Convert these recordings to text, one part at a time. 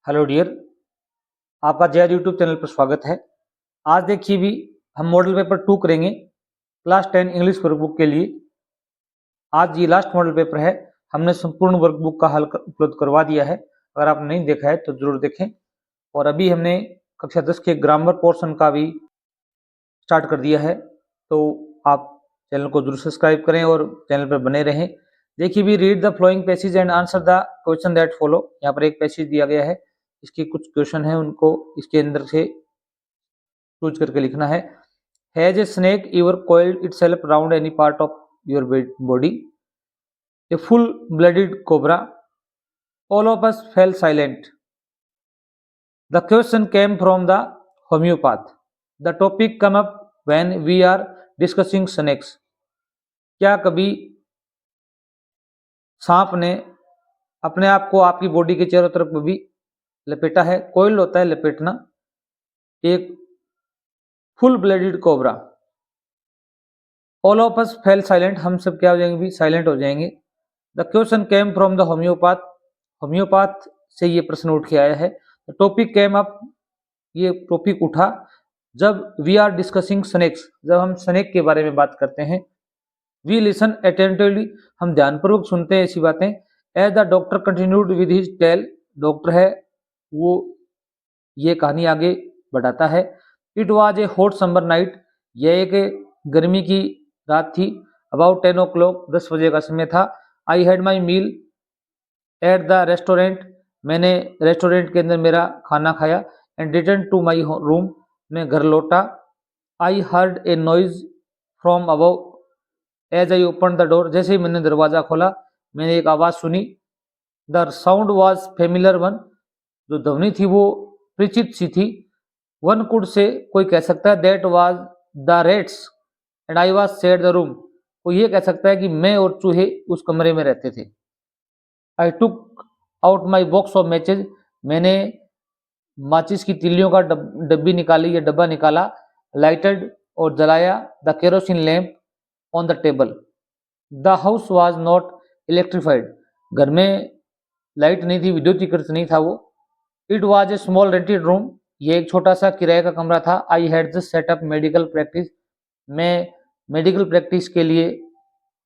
Hello dear, आपका जय YouTube channel पर स्वागत है। आज देखिए भी हम मॉडल पेपर 2 करेंगे क्लास 10 इंग्लिश वर्कबुक के लिए। आज ये लास्ट मॉडल पेपर है। हमने संपूर्ण वर्कबुक का हल उपलब्ध करवा दिया है। अगर आपने नहीं देखा है तो जरूर देखें। और अभी हमने कक्षा 10 के ग्रामर पोर्शन का भी स्टार्ट कर दिया है, तो आप चैनल को जरूर सब्सक्राइब करें और चैनल पर बने रहें। देखिए भी read the flowing passage and answer the question that follow. यहाँ पर एक पैसेज दिया गया है, इसके कुछ क्वेश्चन है, उनको इसके अंदर से चूज करके लिखना है। Has a snake ever coiled itself around any part of your body? A full blooded cobra? All of us fell silent. The question came from the homeopath. The topic come up when we are discussing snakes. क्या कभी सांप ने अपने आप को आपकी body के चारों तरफ भी लपेटा है? कोइल होता है लपेटना। एक full blooded cobra. All of us fail silent, हम सब क्या हो जाएंगे भी? साइलेंट हो जाएंगे। The question came from the homeopath, homeopath से ये प्रश्न उठ के आया है। द टॉपिक केम अप, ये टॉपिक उठा जब वी आर डिस्कसिंग स्नेक्स, जब हम स्नेक के बारे में बात करते हैं। वी लिसन अटेंटिवली, हम ध्यानपूर्वक सुनते हैं ऐसी बातें। As the doctor continued with his tale, doctor है वो ये कहानी आगे बढ़ाता है। It was a hot summer night, यह एक गर्मी की रात थी। अबाउट 10 o'clock, 10 बजे का समय था। I had my meal at the restaurant, मैंने रेस्टोरेंट के अंदर मेरा खाना खाया। And return to my room, मैं घर लौटा। I heard a noise from above as I open the door, जैसे ही मैंने दरवाजा खोला मैंने एक आवाज़ सुनी। The sound was familiar one, जो ध्वनि थी वो परिचित सी थी। वन कुड से, कोई कह सकता है, that was the rates and I was share the room, कोई ये कह सकता है कि मैं और चूहे उस कमरे में रहते थे। I took out my box of matches, मैंने माचिस की तिल्लियों का डब्बी निकाली या डब्बा निकाला। लाइटेड, और जलाया। The kerosene lamp on the table. The house was not electrified, घर में लाइट नहीं थी, विद्युतीकृत नहीं था वो। It was a small rented room, ये एक छोटा सा किराए का कमरा था। I had just setup medical practice, मैं मेडिकल प्रैक्टिस के लिए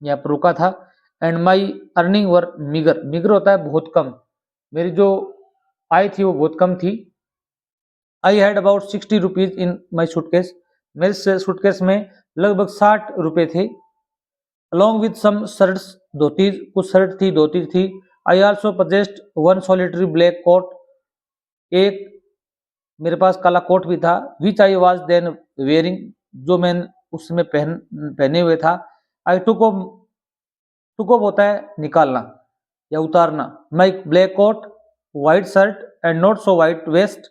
यहाँ पर रुका था। एंड माई अर्निंग वर मिगर, मिगर होता है बहुत कम, मेरी जो आय थी वो बहुत कम थी। I had about 60 rupees in my suitcase, मेरे सूटकेस में लगभग 60 रुपए थे। Along with some shirts, dhoti, कुछ शर्ट थी, धोती थी। I also possessed one solitary black coat, एक मेरे पास काला कोट भी था। Which I was then wearing, जो मैं उस समय पहने हुए था। आई टुक ऑफ होता है निकालना या उतारना। My black coat, white shirt and not so white vest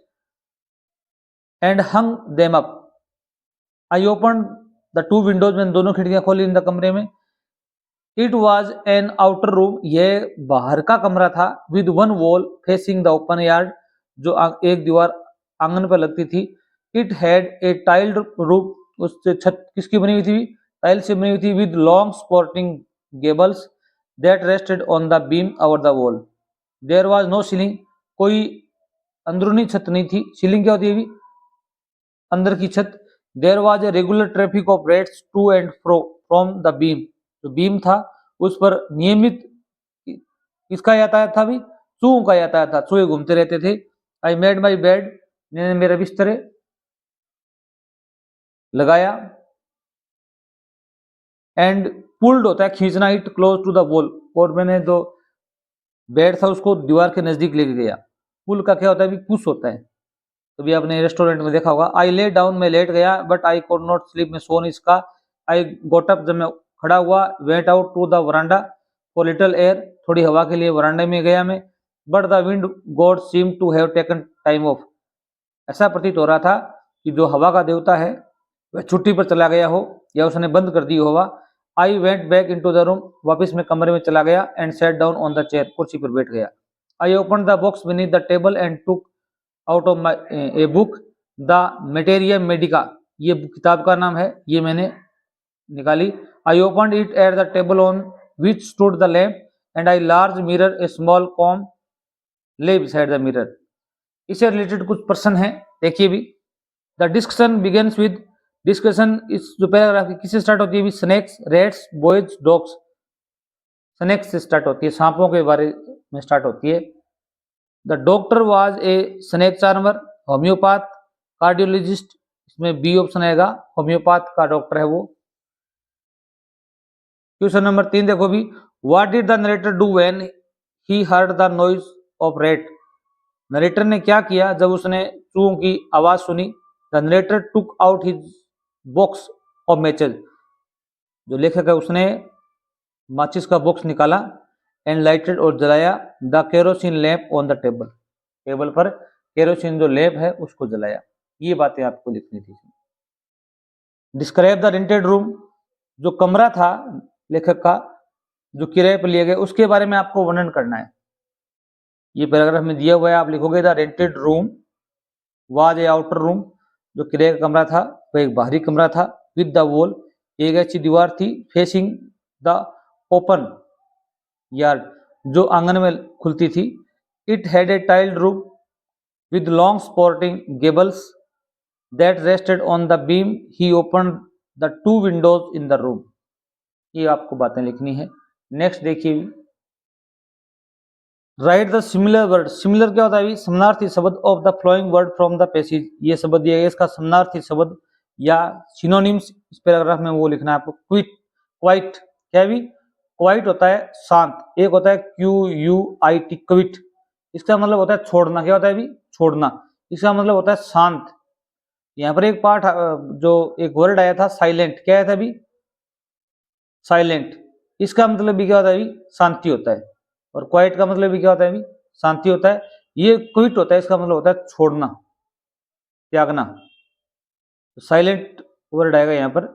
and hung them up. I open the two windows, मैंने दोनों खिड़कियां खोली इन द कमरे में। It was an outer room, यह बाहर का कमरा था। With one wall facing the open yard, जो एक दीवार आंगन पर लगती थी। It had a tiled roof, उससे छत किसकी बनी हुई थी? टाइल से बनी हुई थी। With long sporting gables that rested on the beam over the wall. There was no ceiling, कोई अंदरूनी छत नहीं थी। सीलिंग क्या होती है भी? अंदर की छत। There was a regular traffic of rats to and fro from the beam, जो बीम था उस पर नियमित किसका यातायात था भी? चूहों का यातायात था, चूहे घूमते रहते थे। आई मेड माई बेड, मैंने मेरा बिस्तर लगाया। एंड पुल्ड होता है खींचना, it close to the wall, और मैंने जो बेड था उसको दीवार के नजदीक लेके गया। पुल का क्या होता है भी? पुश होता है, तो भी आपने रेस्टोरेंट में देखा होगा। आई ले डाउन, मैं लेट गया। But I could not sleep, मैं सो नहीं सका। आई गोट अप, जब मैं खड़ा हुआ। Went out to the veranda for little air, थोड़ी हवा के लिए वरांडे में गया मैं। But the wind god seem to have taken time off, ऐसा प्रतीत हो रहा था कि जो हवा का देवता है वह छुट्टी पर चला गया हो या उसने बंद कर दी हो हवा। I went back in to the room, वापिस मैं कमरे में चला गया। And set down on the chair, कुर्सी पर बैठ गया। I open the box beneath the table and took out of my a book the materia medica, ये किताब का नाम है, ये मैंने निकाली। I open it at the table on which stood the lamp and I large mirror a small com ले beside the mirror. इससे रिलेटेड कुछ प्रश्न है, देखिए भी। The discussion begins with, discussion इस जो पैराग्राफ की किससे स्टार्ट होती है भी, snakes, rats, boys, dogs. Snakes से स्टार्ट होती है, सांपों के बारे में स्टार्ट होती है। The doctor was a snake charmer, homeopath, cardiologist, इसमें बी ऑप्शन आएगा, होम्योपैथ का डॉक्टर है वो। क्वेश्चन नंबर 3 देखो भी, what did the narrator do when he heard the noise of rate. Narrator ने क्या किया जब उसने चूहों की आवाज सुनी। The narrator took out his box of matches, जो लेखक है उसने माचिस का बॉक्स निकाला, एंड लाइटेड और जलाया the kerosene lamp on the table, table पर केरोसिन जो लैम्प है उसको जलाया। ये बातें आपको लिखनी थी। डिस्क्राइब द रेंटेड रूम, जो कमरा था लेखक का जो किराए पर लिया गया उसके बारे में आपको वर्णन करना है। ये पैराग्राफ में दिया हुआ है, आप लिखोगे the rented room was a outer room, जो किराए का कमरा था वह एक बाहरी कमरा था। विद द वॉल, एक ऐसी दीवार थी, फेसिंग द ओपन यार्ड, जो आंगन में खुलती थी। It had a tiled roof with long sporting gables that rested on the beam he open the 2 Windows in the room. ये आपको बातें लिखनी है। नेक्स्ट देखिए, right the similar word. Similar क्या होता है? समानार्थी शब्द of the flowing word from the passage. ये शब्द दिया गया, इसका समानार्थी शब्द या सिनोनिम्स इस पैराग्राफ में वो लिखना है आपको। क्विट, क्वाइट, क्या भी? क्वाइट होता है शांत, एक होता है QUIT, क्विट, इसका मतलब होता है छोड़ना। क्या होता है भी? छोड़ना, इसका मतलब होता है शांत। यहाँ पर एक पार्ट जो एक वर्ड आया था साइलेंट, क्या आया था भी? साइलेंट, इसका मतलब भी क्या होता है भी? शांति होता है। और क्वाइट का मतलब भी क्या होता है भी? शांति होता है। ये क्विट होता है, इसका मतलब होता है छोड़ना, त्यागना। साइलेंट वर्ड आएगा यहाँ पर।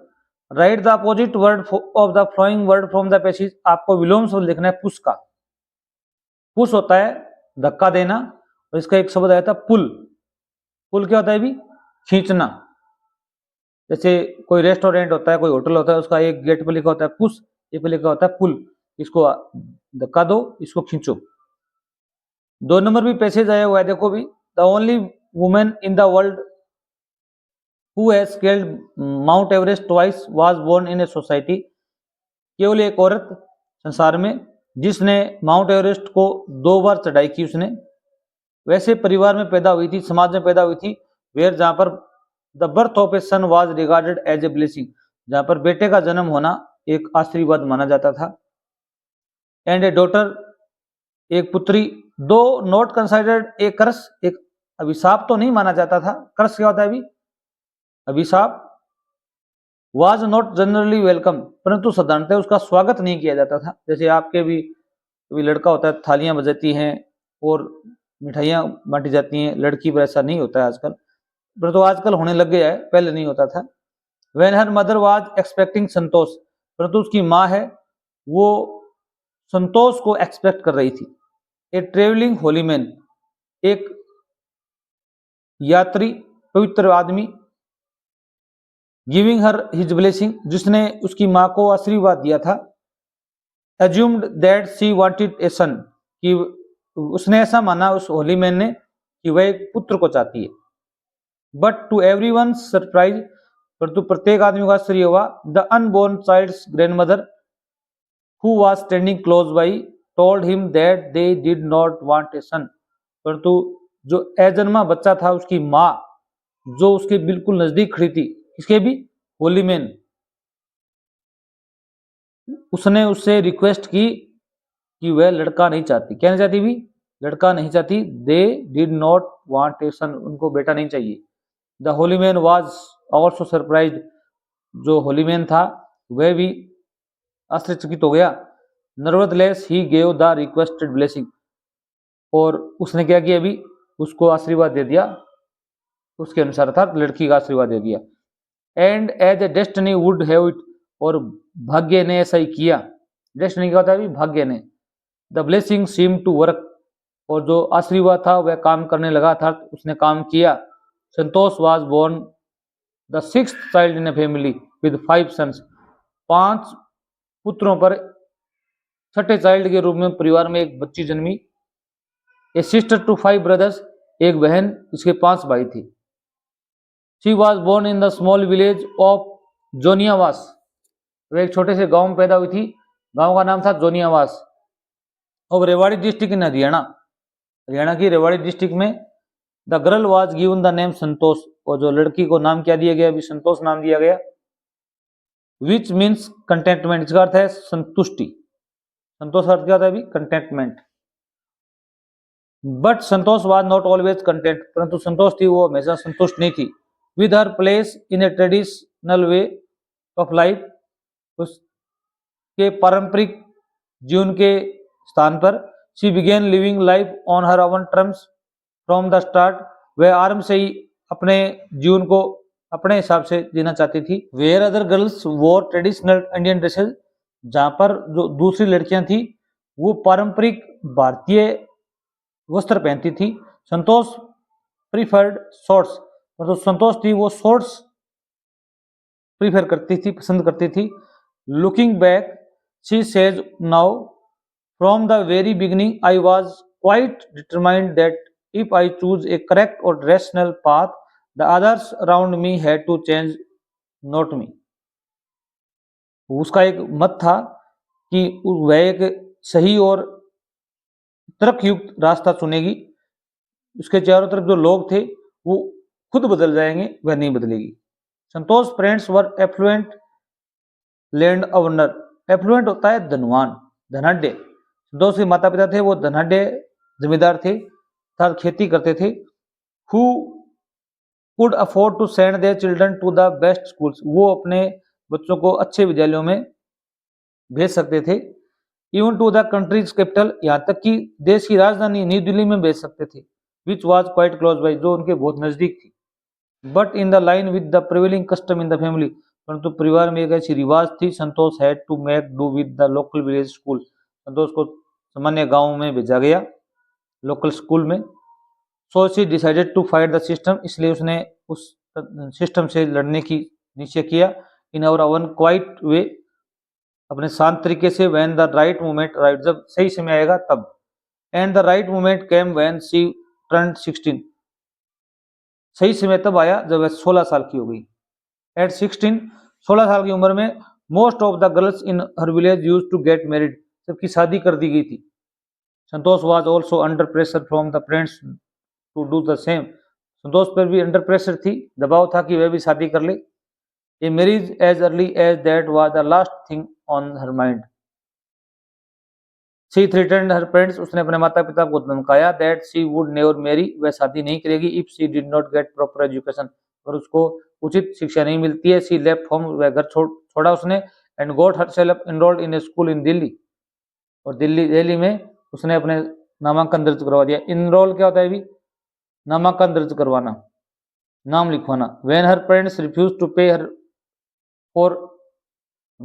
Right the opposite word of the flowing word from the passage. आपको विलोम शब्द लिखना है पुश का। पुश होता है धक्का देना, और इसका एक शब्द आया था पुल। पुल क्या होता है भी? खींचना। जैसे कोई रेस्टोरेंट होता है, कोई होटल होता है, उसका एक गेट पर लिखा होता है पुश, एक पर लिखा होता है पुल। इसको धक्का दो, इसको खींचो। 2 नंबर भी पैसेज आया हुआ है, देखो भी। The only women in the world who has scaled Mount Everest twice was born in a society. केवल एक औरत संसार में जिसने माउंट एवरेस्ट को 2 बार चढ़ाई की, उसने वैसे परिवार में पैदा हुई थी, समाज में पैदा हुई थी, वेयर जहां पर the birth of a son was regarded as a blessing, जहां पर बेटे का जन्म होना एक आशीर्वाद माना जाता था। एंड ए डॉटर, एक पुत्री, दो नॉट कंसिडर्ड ए कर्स, एक अभिशाप तो नहीं माना जाता था। कर्स क्या होता है अभी? अभिशाप। वाज नॉट जनरली वेलकम, परंतु साधारणतः उसका स्वागत नहीं किया जाता था। जैसे आपके भी कभी लड़का होता है, थालियां बजाती हैं और मिठाइयां बांटी जाती हैं, लड़की पर ऐसा नहीं होता है आजकल, परंतु आजकल होने लग गया है, पहले नहीं होता था। When her mother was expecting Santosh, परंतु उसकी माँ है वो संतोष को एक्सपेक्ट कर रही थी। ए ट्रेवलिंग होली मैन, एक यात्री, पवित्र आदमी। गिविंग हर हिज ब्लेसिंग, जिसने उसकी माँ को आशीर्वाद दिया था। Assumed that she wanted a son, कि उसने ऐसा माना, उस होली मैन ने, कि वह एक पुत्र को चाहती है। But to everyone surprise, परंतु प्रत्येक आदमी को आश्चर्य हुआ। The unborn child's grandmother who was standing close by told him that they did not want a son, परंतु जो अजन्मा बच्चा था, उसकी माँ जो उसके बिल्कुल नजदीक खड़ी थी, इसके भी होली मैन, उसने उससे रिक्वेस्ट की कि वह लड़का नहीं चाहती। क्या नहीं चाहती भी? लड़का नहीं चाहती। They did not want a son, उनको बेटा नहीं चाहिए। The holy man was also surprised, जो होली मैन था वह भी आश्चर्यचकित हो गया। Nevertheless he gave the requested blessing, और उसने क्या किया अभी? उसको आशीर्वाद दे दिया, उसके अनुसार अर्थात लड़की का आशीर्वाद दे दिया। And as a destiny would have it, और भाग्य ने ऐसा ही किया। डेस्टिनी क्या होता है? भाग्य ने। The blessing seem to work, और जो आशीर्वाद था वह काम करने लगा था, उसने काम किया। Santosh was born the 6th child in a family with 5 sons, 5 पुत्रों पर 6ठे चाइल्ड के रूप में परिवार में एक बच्ची जन्मी। ए सिस्टर टू 5 ब्रदर्स, एक बहन, इसके 5 भाई थे। She was born in the small village of Joniyawas. वह एक छोटे से गांव में पैदा हुई थी। गांव का नाम था जोनियावास और रेवाड़ी डिस्ट्रिक्ट इन हरियाणा। हरियाणा की रेवाड़ी डिस्ट्रिक्ट में। The girl was given the name Santosh, और जो लड़की को नाम क्या दिया गया? अभी संतोष नाम दिया गया। विच मीन्स कंटेंटमेंट, इसका अर्थ है संतुष्टि। संतोष का अर्थ क्या होता है? अभी contentment. But Santosh was not always content, परंतु संतोष थी वो हमेशा संतुष्ट नहीं थी। With her place in a traditional way of life, उसके पारंपरिक जीवन के स्थान पर। She began living life on her own terms from the start, वह आरंभ से ही अपने जीवन को अपने हिसाब से जीना चाहती थी। वेयर अदर गर्ल्स वोर ट्रेडिशनल इंडियन ड्रेसेस, जहां पर जो दूसरी लड़कियां थी वो पारंपरिक भारतीय वस्त्र पहनती थी। संतोष प्रीफर्ड शॉर्ट्स, मतलब संतोष थी वो शॉर्ट्स प्रीफर करती थी, पसंद करती थी। Looking back she says now, from the very beginning I was quite determined that if I choose a correct or rational path the others around me had to change, not me. उसका एक मत था कि वह एक सही और तर्कयुक्त रास्ता चुनेगी, उसके चारों तरफ जो लोग थे वो खुद बदल जाएंगे, वह नहीं बदलेगी। Santosh parents were affluent land owner. Affluent होता है धनवान, धनाढ्य। संतोष के माता पिता थे वो धनाढ्य जमींदार थे, अर्थात खेती करते थे। Who could afford to send their children to the best schools, वो अपने बच्चों को अच्छे विद्यालयों में भेज सकते थे। Even to the country's capital, यहाँ तक कि देश की राजधानी न्यू दिल्ली में भेज सकते थे। Which was quite close by, जो उनके बहुत नजदीक थी। But in the line with the prevailing custom in the family, परंतु परिवार में एक ऐसी रिवाज थी। Santosh had to make do with the local village school, Santosh को सामान्य गांव में भेजा गया, लोकल स्कूल में। So she decided to fight the system, इसलिए उसने उस सिस्टम से लड़ने की निश्चय किया। इन आवर ओवन क्वाइट वे, अपने शांत तरीके से। When the right moment right, जब सही समय आएगा तब। And the right moment came when she turned 16, सही समय तब आया जब वह 16 साल की हो गई। एट 16, 16 साल की उम्र में most of the girls in her village use to get married, सबकी शादी कर दी गई थी। Santosh was also under pressure from the parents to do the same, Santosh पर भी अंडर प्रेशर थी, दबाव था कि वह भी शादी कर ले। A marriage as early as that was the last thing on her mind. She threatened her parents, उसने अपने माता पिता को धमकाया। That she would never marry, वह शादी नहीं करेगी। If she did not get proper education, और उसको उचित शिक्षा नहीं मिलती है। शी लेफ्ट होम, वह घर छोड़ा उसने। And got herself enrolled in a school in Delhi, और दिल्ली में उसने अपने नामांकन दर्ज करवा दिया। इनरोल क्या होता है? भी नामांकन दर्ज करवाना, नाम लिखवाना। When her parents refuse to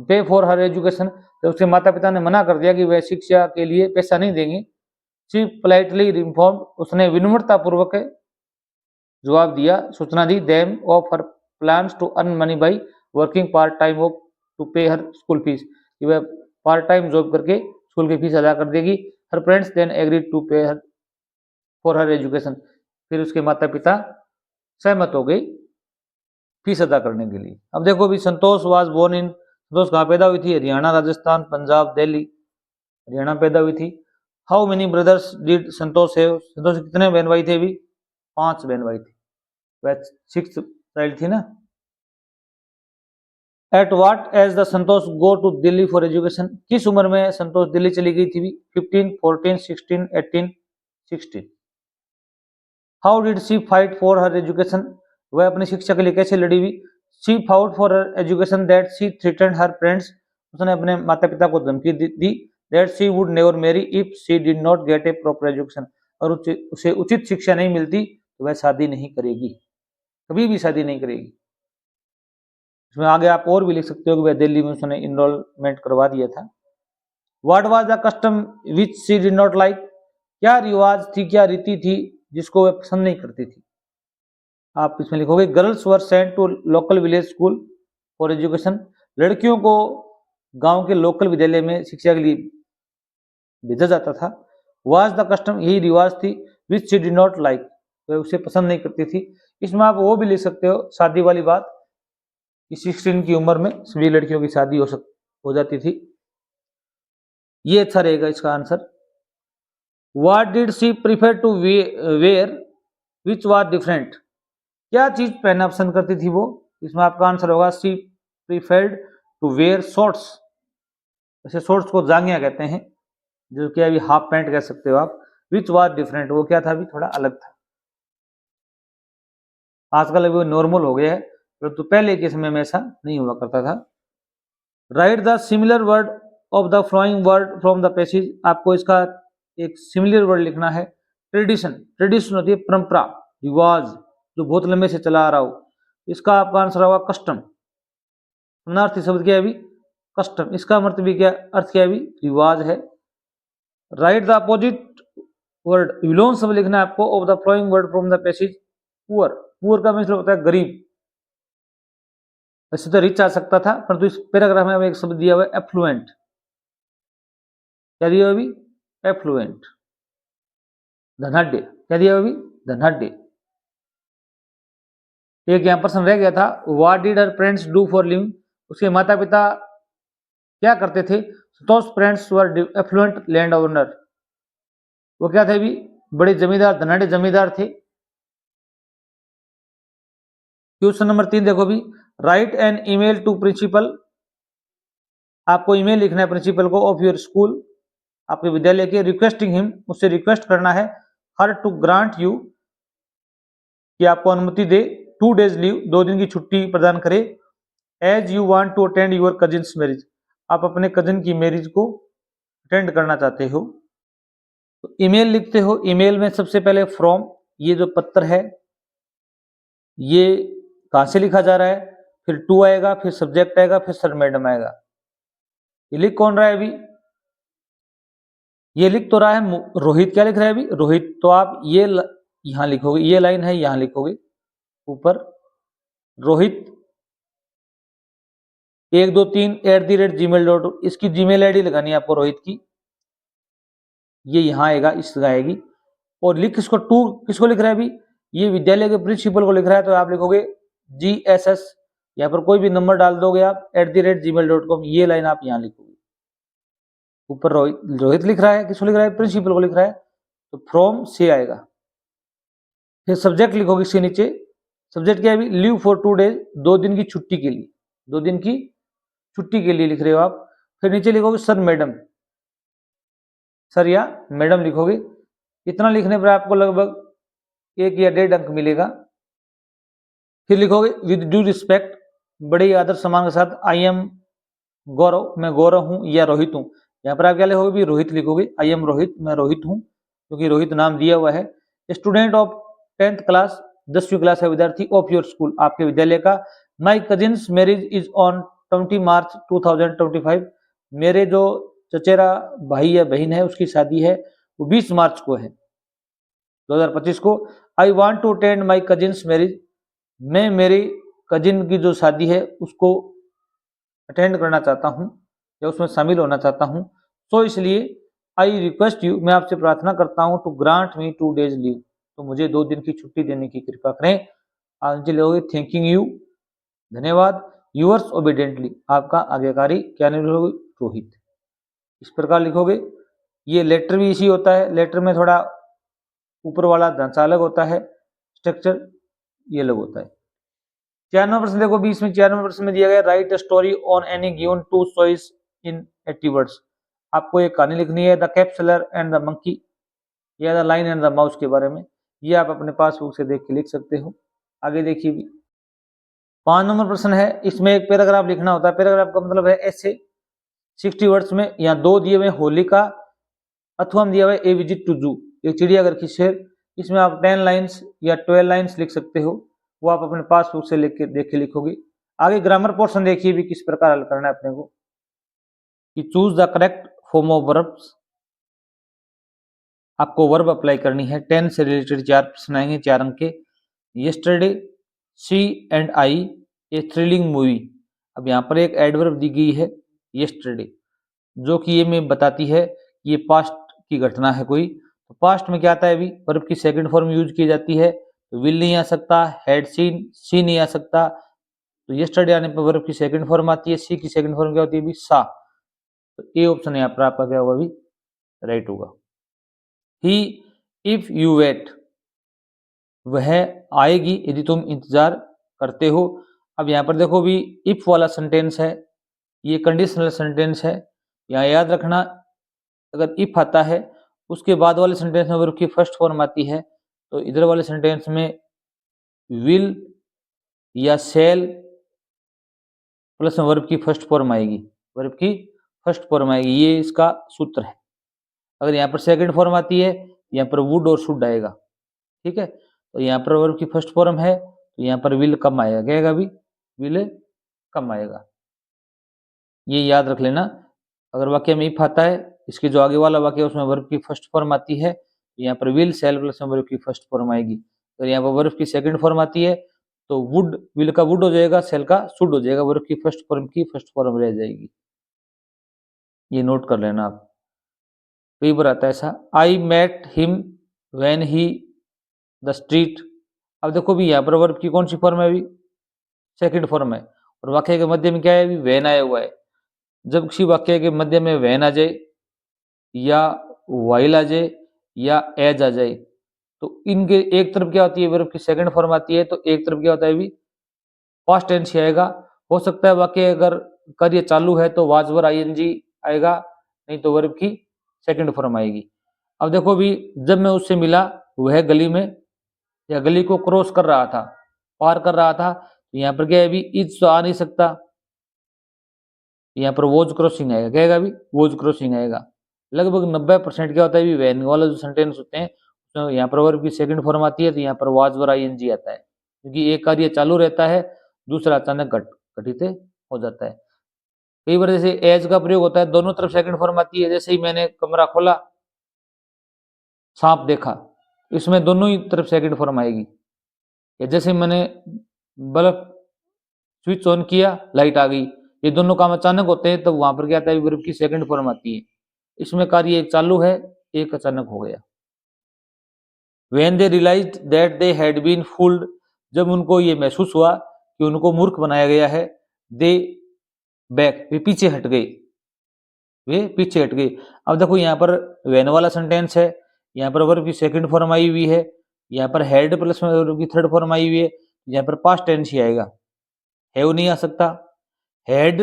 pay for her education, तो उसके माता पिता ने मना कर दिया कि वह शिक्षा के लिए पैसा नहीं देंगे। शी पोलाइटली इन्फॉर्म, उसने विनम्रता पूर्वक जवाब दिया, सूचना दी। Them of her plans to earn money by working part time of to pay her school fees, कि वह पार्ट टाइम जॉब करके स्कूल की फीस अदा कर देगी। Her parents then agreed to pay her for her education, फिर उसके माता पिता सहमत हो गई फीस अदा करने के लिए। अब देखो भी, संतोष वाज बोर्न इन, संतोष कहाँ पैदा हुई थी? हरियाणा, राजस्थान, पंजाब, दिल्ली। हरियाणा पैदा हुई थी। How many brothers did Santosh have, Santosh कितने बहन भाई थे? भी 5 बहन भाई थे, वह 6th चाइल्ड थी ना। At what age the Santosh go to Delhi for education, किस उम्र में संतोष दिल्ली चली गई थी? भी 15, 14, 16, 18, 16। How did she fight for her education, वह अपनी शिक्षा के लिए कैसे लड़ी हुई? She fought for her education that she threatened her parents, उसने अपने माता पिता को धमकी दी। That she would never marry if she did not get a proper education, और उसे उचित शिक्षा नहीं मिलती तो वह शादी नहीं करेगी, कभी भी शादी नहीं करेगी। इसमें आगे आप और भी लिख सकते हो कि वह दिल्ली में उसने इनरोलमेंट करवा दिया था। What was the custom which she did not like, क्या रिवाज थी, क्या रीति थी जिसको वह पसंद नहीं करती थी? आप इसमें लिखोगे girls were sent to local village school for education, लड़कियों को गांव के लोकल विद्यालय में शिक्षा के लिए भेजा जाता था। वाज द कस्टम, यही रिवाज थी। Which she did not like, वह उसे पसंद नहीं करती थी। इसमें आप वो भी लिख सकते हो शादी वाली बात कि 16 की उम्र में सभी लड़कियों की शादी हो जाती थी। ये अच्छा रहेगा इसका answer. What did she prefer to wear which was different, क्या चीज पहनना पसंद करती थी वो? इसमें आपका आंसर होगा she preferred to wear shorts. ऐसे शॉर्ट्स को जांघिया कहते हैं, जो कि अभी हाफ पैंट कह सकते हो आप। विच वाज डिफरेंट, वो क्या था, अभी थोड़ा अलग था। आजकल अभी वो नॉर्मल हो गया है, परंतु पहले के समय में ऐसा नहीं हुआ करता था। Right the similar word of the flowing word from the passage, आपको इसका एक सिमिलर वर्ड लिखना है। ट्रेडिशन, ट्रेडिशन होती है परंपरा, रिवाज, जो बहुत लंबे से चला आ रहा हो। इसका आपका आंसर होगा कस्टम। समानार्थी शब्द क्या है अभी? कस्टम। इसका अर्थ भी क्या, अर्थ क्या है अभी? रिवाज है। राइट द अपोजिट वर्ड, विलोम शब्द लिखना है आपको of the flowing word from the passage. Poor, poor का मतलब होता है गरीब। वैसे तो रिच आ सकता था, परंतु इस पैराग्राफ में एक शब्द दिया हुआ है एफ्लुएंट। क्या दिया अभी? एफ्लुएंट, धनाढ्य। क्या दिया अभी? धनाढ्य। एक यहां प्रश्न रह गया था, what did her parents do for living, उसके माता पिता क्या करते थे? Those parents were affluent land owner, वो क्या थे अभी? बड़े जमींदार, धनाढ्य जमींदार थे। क्वेश्चन नंबर 3 देखो भी, write an email to principal, आपको ईमेल लिखना है प्रिंसिपल को ऑफ योर स्कूल, आपके विद्यालय के, रिक्वेस्टिंग हिम, उससे रिक्वेस्ट करना है, हर टू ग्रांट यू, कि आपको अनुमति दे, 2 days लीव, 2 दिन की छुट्टी प्रदान करे, as you want to attend your cousin's marriage, आप अपने कजिन की मैरिज को अटेंड करना चाहते हो। तो ईमेल लिखते हो, ईमेल में सबसे पहले फ्रॉम, ये जो पत्र है ये कहां से लिखा जा रहा है, फिर टू आएगा, फिर सब्जेक्ट आएगा, फिर सर मैडम आएगा। ये लिख कौन रहा है अभी? ये लिख तो रहा है रोहित। क्या लिख रहा है अभी? रोहित। तो आप ये यहां लिखोगे, ये लाइन है यहां लिखोगे ऊपर, रोहित 123@gmail.com, इसकी जीमेल आईडी लगानी है आपको रोहित की, ये यहां आएगा, इस जगह आएगी। और लिख इसको, टू किसको लिख रहा है अभी? ये विद्यालय के प्रिंसिपल को लिख रहा है, तो आप लिखोगे GSS, यहाँ पर कोई भी नंबर डाल दोगे आप, @gmail.com, ये लाइन आप यहाँ लिखोगे। ऊपर रोहित लिख रहा है, किसको लिख रहा है? प्रिंसिपल को लिख रहा है, तो फ्रॉम से आएगा। फिर सब्जेक्ट लिखोगे इसके नीचे, सब्जेक्ट क्या है अभी? लीव फॉर 2 days, 2 दिन की छुट्टी के लिए, 2 दिन की छुट्टी के लिए लिख रहे हो आप। फिर नीचे लिखोगे सर मैडम, सर या मैडम लिखोगे। इतना लिखने पर आपको लगभग 1 या 1.5 अंक मिलेगा। फिर लिखोगे विद ड्यू रिस्पेक्ट, बड़े आदर सम्मान के साथ, आई एम गौरव, मैं गौरव हूं या रोहित हूं। यहाँ पर आप क्या लिखोगे भी? रोहित लिखोगे, आई एम रोहित, मैं रोहित हूं, क्योंकि रोहित नाम दिया हुआ है। स्टूडेंट ऑफ 10th क्लास, 10वीं क्लास का विद्यार्थी, ऑफ योर स्कूल, आपके विद्यालय का। माई कजिन्स मैरिज इज ऑन 20 मार्च 2025, मेरे जो चचेरा भाई या बहन है उसकी शादी है वो 20 मार्च को है, 2025 को। I want to attend my cousin's marriage, मैं मेरी कजिन की जो शादी है उसको अटेंड करना चाहता हूं या उसमें शामिल होना चाहता हूं, तो इसलिए आई रिक्वेस्ट यू, मैं आपसे प्रार्थना करता हूं, to grant me 2 days leave, तो मुझे 2 दिन की छुट्टी देने की कृपा करें। आज लोगे थैंकिंग यू, धन्यवाद, यूअर्स ओबीडियंटली, आपका आज्ञाकारी, क्या नाम लिखोगे? रोहित। इस प्रकार लिखोगे। ये लेटर भी इसी होता है, लेटर में थोड़ा ऊपर वाला ढांचा अलग होता है, स्ट्रक्चर ये अलग होता है। 4 नंबर प्रश्न देखो, 20 में 4 नंबर प्रश्न में दिया गया, write a story on any given 2 choice in 80 words, आपको एक कहानी लिखनी है the cap seller and the monkey या the lion and the mouse के बारे में। ये आप अपने पासबुक से देख के लिख सकते हो। आगे देखिए भी 5 नंबर प्रश्न है, इसमें एक पैराग्राफ लिखना होता है। पैराग्राफ का मतलब है ऐसे 60 वर्ड्स में। यहाँ 2 दिए हुए होलिका अथवा दिया हुआ है ए विजिट टू जू, एक चिड़ियाघर की शेर। इसमें आप 10 लाइन्स या 12 लाइन्स लिख सकते हो, वो आप अपने पासबुक से लिख के देख के लिखोगे। आगे ग्रामर पोर्शन देखिए भी किस प्रकार हल करना है अपने को, कि choose the correct form of verbs, आपको वर्ब अप्लाई करनी है। 10 से रिलेटेड 4 प्रश्न आएंगे, 4 अंक के। Yesterday, see and I, a thrilling movie. अब यहाँ पर एक एडवर्ब दी गई है यस्टरडे, जो कि ये में बताती है ये पास्ट की घटना है कोई। तो पास्ट में क्या आता है अभी? वर्ब की सेकंड फॉर्म यूज की जाती है विल नहीं आ सकता, हैड सीन, सी नहीं आ सकता। तो यस्टरडे आने पर वर्ब की सेकंड फॉर्म आती है, सी की सेकंड फॉर्म क्या होती है भी सा। तो ए ऑप्शन यहाँ पर आपका क्या होगा भी राइट होगा। ही इफ यू वेट, वह आएगी यदि तुम इंतजार करते हो। अब यहाँ पर देखो भी इफ वाला सेंटेंस है, ये कंडीशनल सेंटेंस है। यहाँ याद रखना अगर इफ आता है उसके बाद वाले सेंटेंस में वर्ब की फर्स्ट फॉर्म आती है, तो इधर वाले सेंटेंस में विल या सेल प्लस में वर्ब की फर्स्ट फॉर्म आएगी, वर्ब की फर्स्ट फॉर्म आएगी, ये इसका सूत्र है। अगर यहाँ पर सेकंड फॉर्म आती है, यहाँ पर वुड और शुड आएगा, ठीक है। तो यहाँ पर वर्ब की फर्स्ट फॉर्म है, तो यहाँ पर विल कम आएगा, क्या आएगा भी विल कम आएगा, ये याद रख लेना। अगर वाक्य में इफ आता है, इसके जो आगे वाला वाक्य है उसमें वर्ब की फर्स्ट फॉर्म आती है, तो यहाँ पर विल सेल प्लस में वर्ब की फर्स्ट फॉर्म आएगी। अगर यहाँ पर वर्ब की सेकंड फॉर्म आती है तो वुड, विल का वुड हो जाएगा, सेल का शुड हो जाएगा, वर्ब की फर्स्ट फॉर्म रह जाएगी, ये नोट कर लेना आप। कई बार आता है ऐसा, I met him when he the street. अब देखो भी यहाँ पर वर्ब की कौन सी फॉर्म है अभी सेकंड फॉर्म है, और वाक्य के मध्य में क्या है अभी व्हेन आया हुआ है। जब किसी वाक्य के मध्य में व्हेन आ जाए या व्हाइल आ जाए या एज आ जाए, तो इनके एक तरफ क्या होती है वर्ब की सेकंड फॉर्म आती है, तो एक तरफ क्या होता है अभी पास्ट टेंस आएगा। हो सकता है वाक्य अगर कार्य चालू है तो वाज वर आईएनजी आएगा, नहीं तो वर्ब की सेकंड फॉर्म आएगी। अब देखो भी जब मैं उससे मिला, वह गली में या गली को क्रॉस कर रहा था, पार कर रहा था, तो यहाँ पर क्या है अभी इज तो आ नहीं सकता, यहाँ पर वॉज क्रॉसिंग आएगा, क्या आएगा अभी वॉज क्रॉसिंग आएगा। लगभग 90% क्या होता है अभी वैन वाला जो सेंटेंस होते हैं तो यहाँ पर वर्ब की सेकंड फॉर्म आती है, तो यहाँ पर वाज वर आईएनजी आता है, क्योंकि एक कार्य चालू रहता है, दूसरा अचानक घटित हो जाता है। कई बार जैसे एज का प्रयोग होता है, दोनों तरफ सेकंड फॉर्म आती है। जैसे ही मैंने कमरा खोला, सांप देखा, इसमें दोनों ही तरफ सेकंड फॉर्म आएगी। या जैसे मैंने बल्ब स्विच ऑन किया, लाइट आ गई, ये दोनों काम अचानक होते हैं, तो वहां पर क्या आता है वर्ब की सेकंड फॉर्म आती है। इसमें कार्य एक चालू है, एक अचानक हो गया। When they realized that they had been fooled, जब उनको ये महसूस हुआ कि उनको मूर्ख बनाया गया है, they back, वे पीछे हट गए, वे पीछे हट गए। अब देखो यहाँ पर when वाला सेंटेंस है, यहाँ पर वर्ब की सेकंड फॉर्म आई हुई है, यहाँ पर हैड प्लस में वर्ब की थर्ड फॉर्म आई हुई है, यहाँ पर पास्ट टेंस ही आएगा, हैव नहीं आ सकता, हैड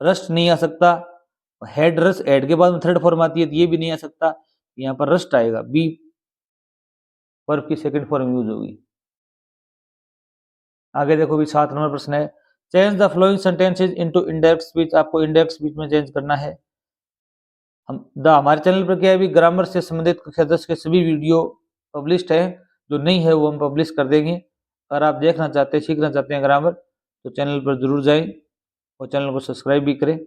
रस्ट नहीं आ सकता, हेड रस्ट हेड के बाद में थर्ड फॉर्म आती है तो ये भी नहीं आ सकता, यहाँ पर रस्ट आएगा, बी वर्ब की सेकंड फॉर्म यूज होगी। आगे देखो भी 7 नंबर प्रश्न है, change the flowing sentences into indirect speech. आपको इंडायरेक्ट स्पीच में चेंज करना है। हमारे चैनल पर क्या है भी ग्रामर से संबंधित कक्षा 10 के सभी वीडियो पब्लिश्ड है, जो नहीं है वो हम पब्लिश कर देंगे। अगर आप देखना चाहते हैं, सीखना चाहते हैं ग्रामर, तो चैनल पर जरूर जाएं और चैनल को सब्सक्राइब भी करें।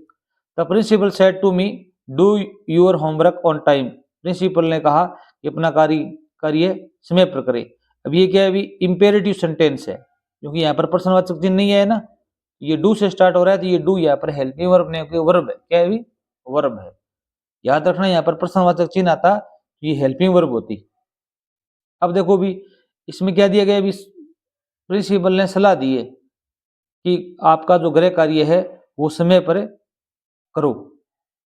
The principal said to me do your homework on time. Principal ने कहा कि अपना कार्य समय पर करें। अब ये क्या है अभी इंपेरेटिव सेंटेंस है, क्योंकि यहाँ पर प्रश्नवाचक चिन्ह नहीं है ना, ये डू से स्टार्ट हो रहा है, तो ये डू यहाँ पर हेल्पिंग वर्ब नहीं, वर्ब है, क्या है अभी वर्ब है। याद रखना यहाँ पर प्रश्नवाचक चिन्ह आता तो ये हेल्पिंग वर्ब होती। अब देखो भी इसमें क्या दिया गया, अभी प्रिंसिपल ने सलाह दी है कि आपका जो गृह कार्य है वो समय पर करो,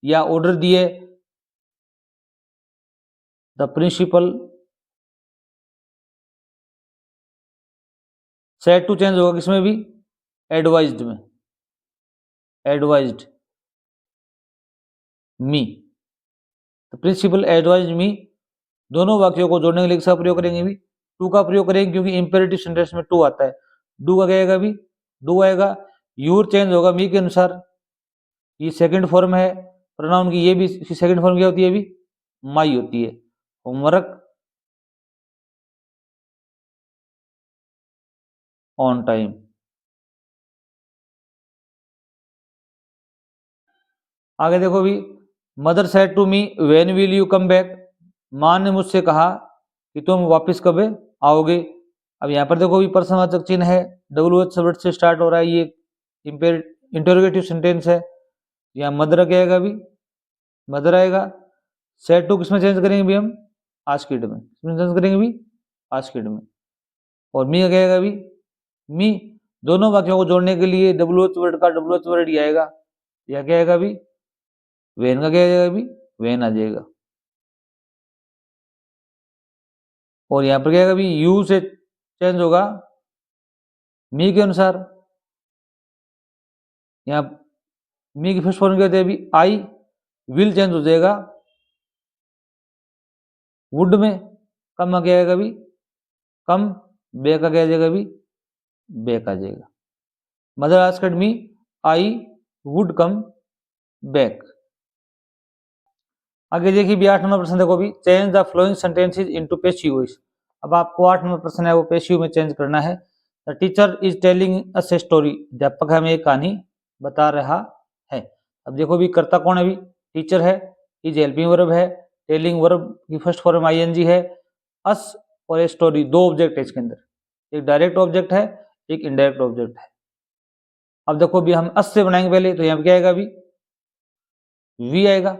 या ऑर्डर दिए, the principal said to change होगा किसमें भी एडवाइज्ड में, एडवाइज्ड मी, तो प्रिंसिपल एडवाइज्ड मी दोनों वाक्यों को जोड़ने के लिए किसका प्रयोग करेंगे भी टू का प्रयोग करेंगे, क्योंकि इंपेरेटिव सेंटेंस में टू आता है। डू का क्या आएगा भी डू आएगा। यूर चेंज होगा मी के अनुसार, ये सेकंड फॉर्म है प्रोनाउन की, ये भी इसकी सेकंड फॉर्म क्या होती है अभी माई होती है। Homework on time. आगे देखो भी mother said to me when will you come back. माँ ने मुझसे कहा कि तुम वापस कब आओगे। अब यहाँ पर देखो भी प्रश्नवाचक चिन्ह है, WH वर्ड से स्टार्ट हो रहा है, ये इंटरोगेटिव सेंटेंस है। यहाँ मदर क्या आएगा अभी मदर आएगा। सेड टू किसमें चेंज करेंगे भी हम आस्क्ड में, किसमें चेंज करेंगे भी आस्क्ड में। और मी का क्या आएगा अभी, मी दोनों वाक्यों को जोड़ने के लिए WH वर्ड का WH वर्ड ही आएगा, या क्या आएगा अभी, वेन का क्या आएगा अभी, वेन आ जाएगा। और यहाँ पर क्या आएगा अभी, यू से चेंज होगा मी के अनुसार। यहाँ मी की फर्स्ट फॉर्म क्या होती है अभी, आई, विल चेंज हो जाएगा वुड में, कम क्या आएगा अभी, कम, बे का क्या आ जाएगा अभी, बैक आ जाएगा। Mother asked me I would come back. आगे देखिए भी 8 नंबर प्रश्न देखो भी, change the flowing sentences into passive voice. अब आपको 8 नंबर प्रश्न है वो पैसिव में चेंज करना है। The teacher is telling us a story, अध्यापक हमें एक कहानी बता रहा है। अब देखो भी करता कौन है, अभी टीचर है, इज हेल्पिंग वर्ब है, टेलिंग वर्ब की फर्स्ट फॉर्म आईएनजी है, अस और ए स्टोरी दो ऑब्जेक्ट है इसके अंदर, एक डायरेक्ट ऑब्जेक्ट है, एक इनडायरेक्ट ऑब्जेक्ट है। अब देखो भी हम अस से बनाएंगे पहले, तो यहाँ पे क्या आएगा अभी, वी आएगा।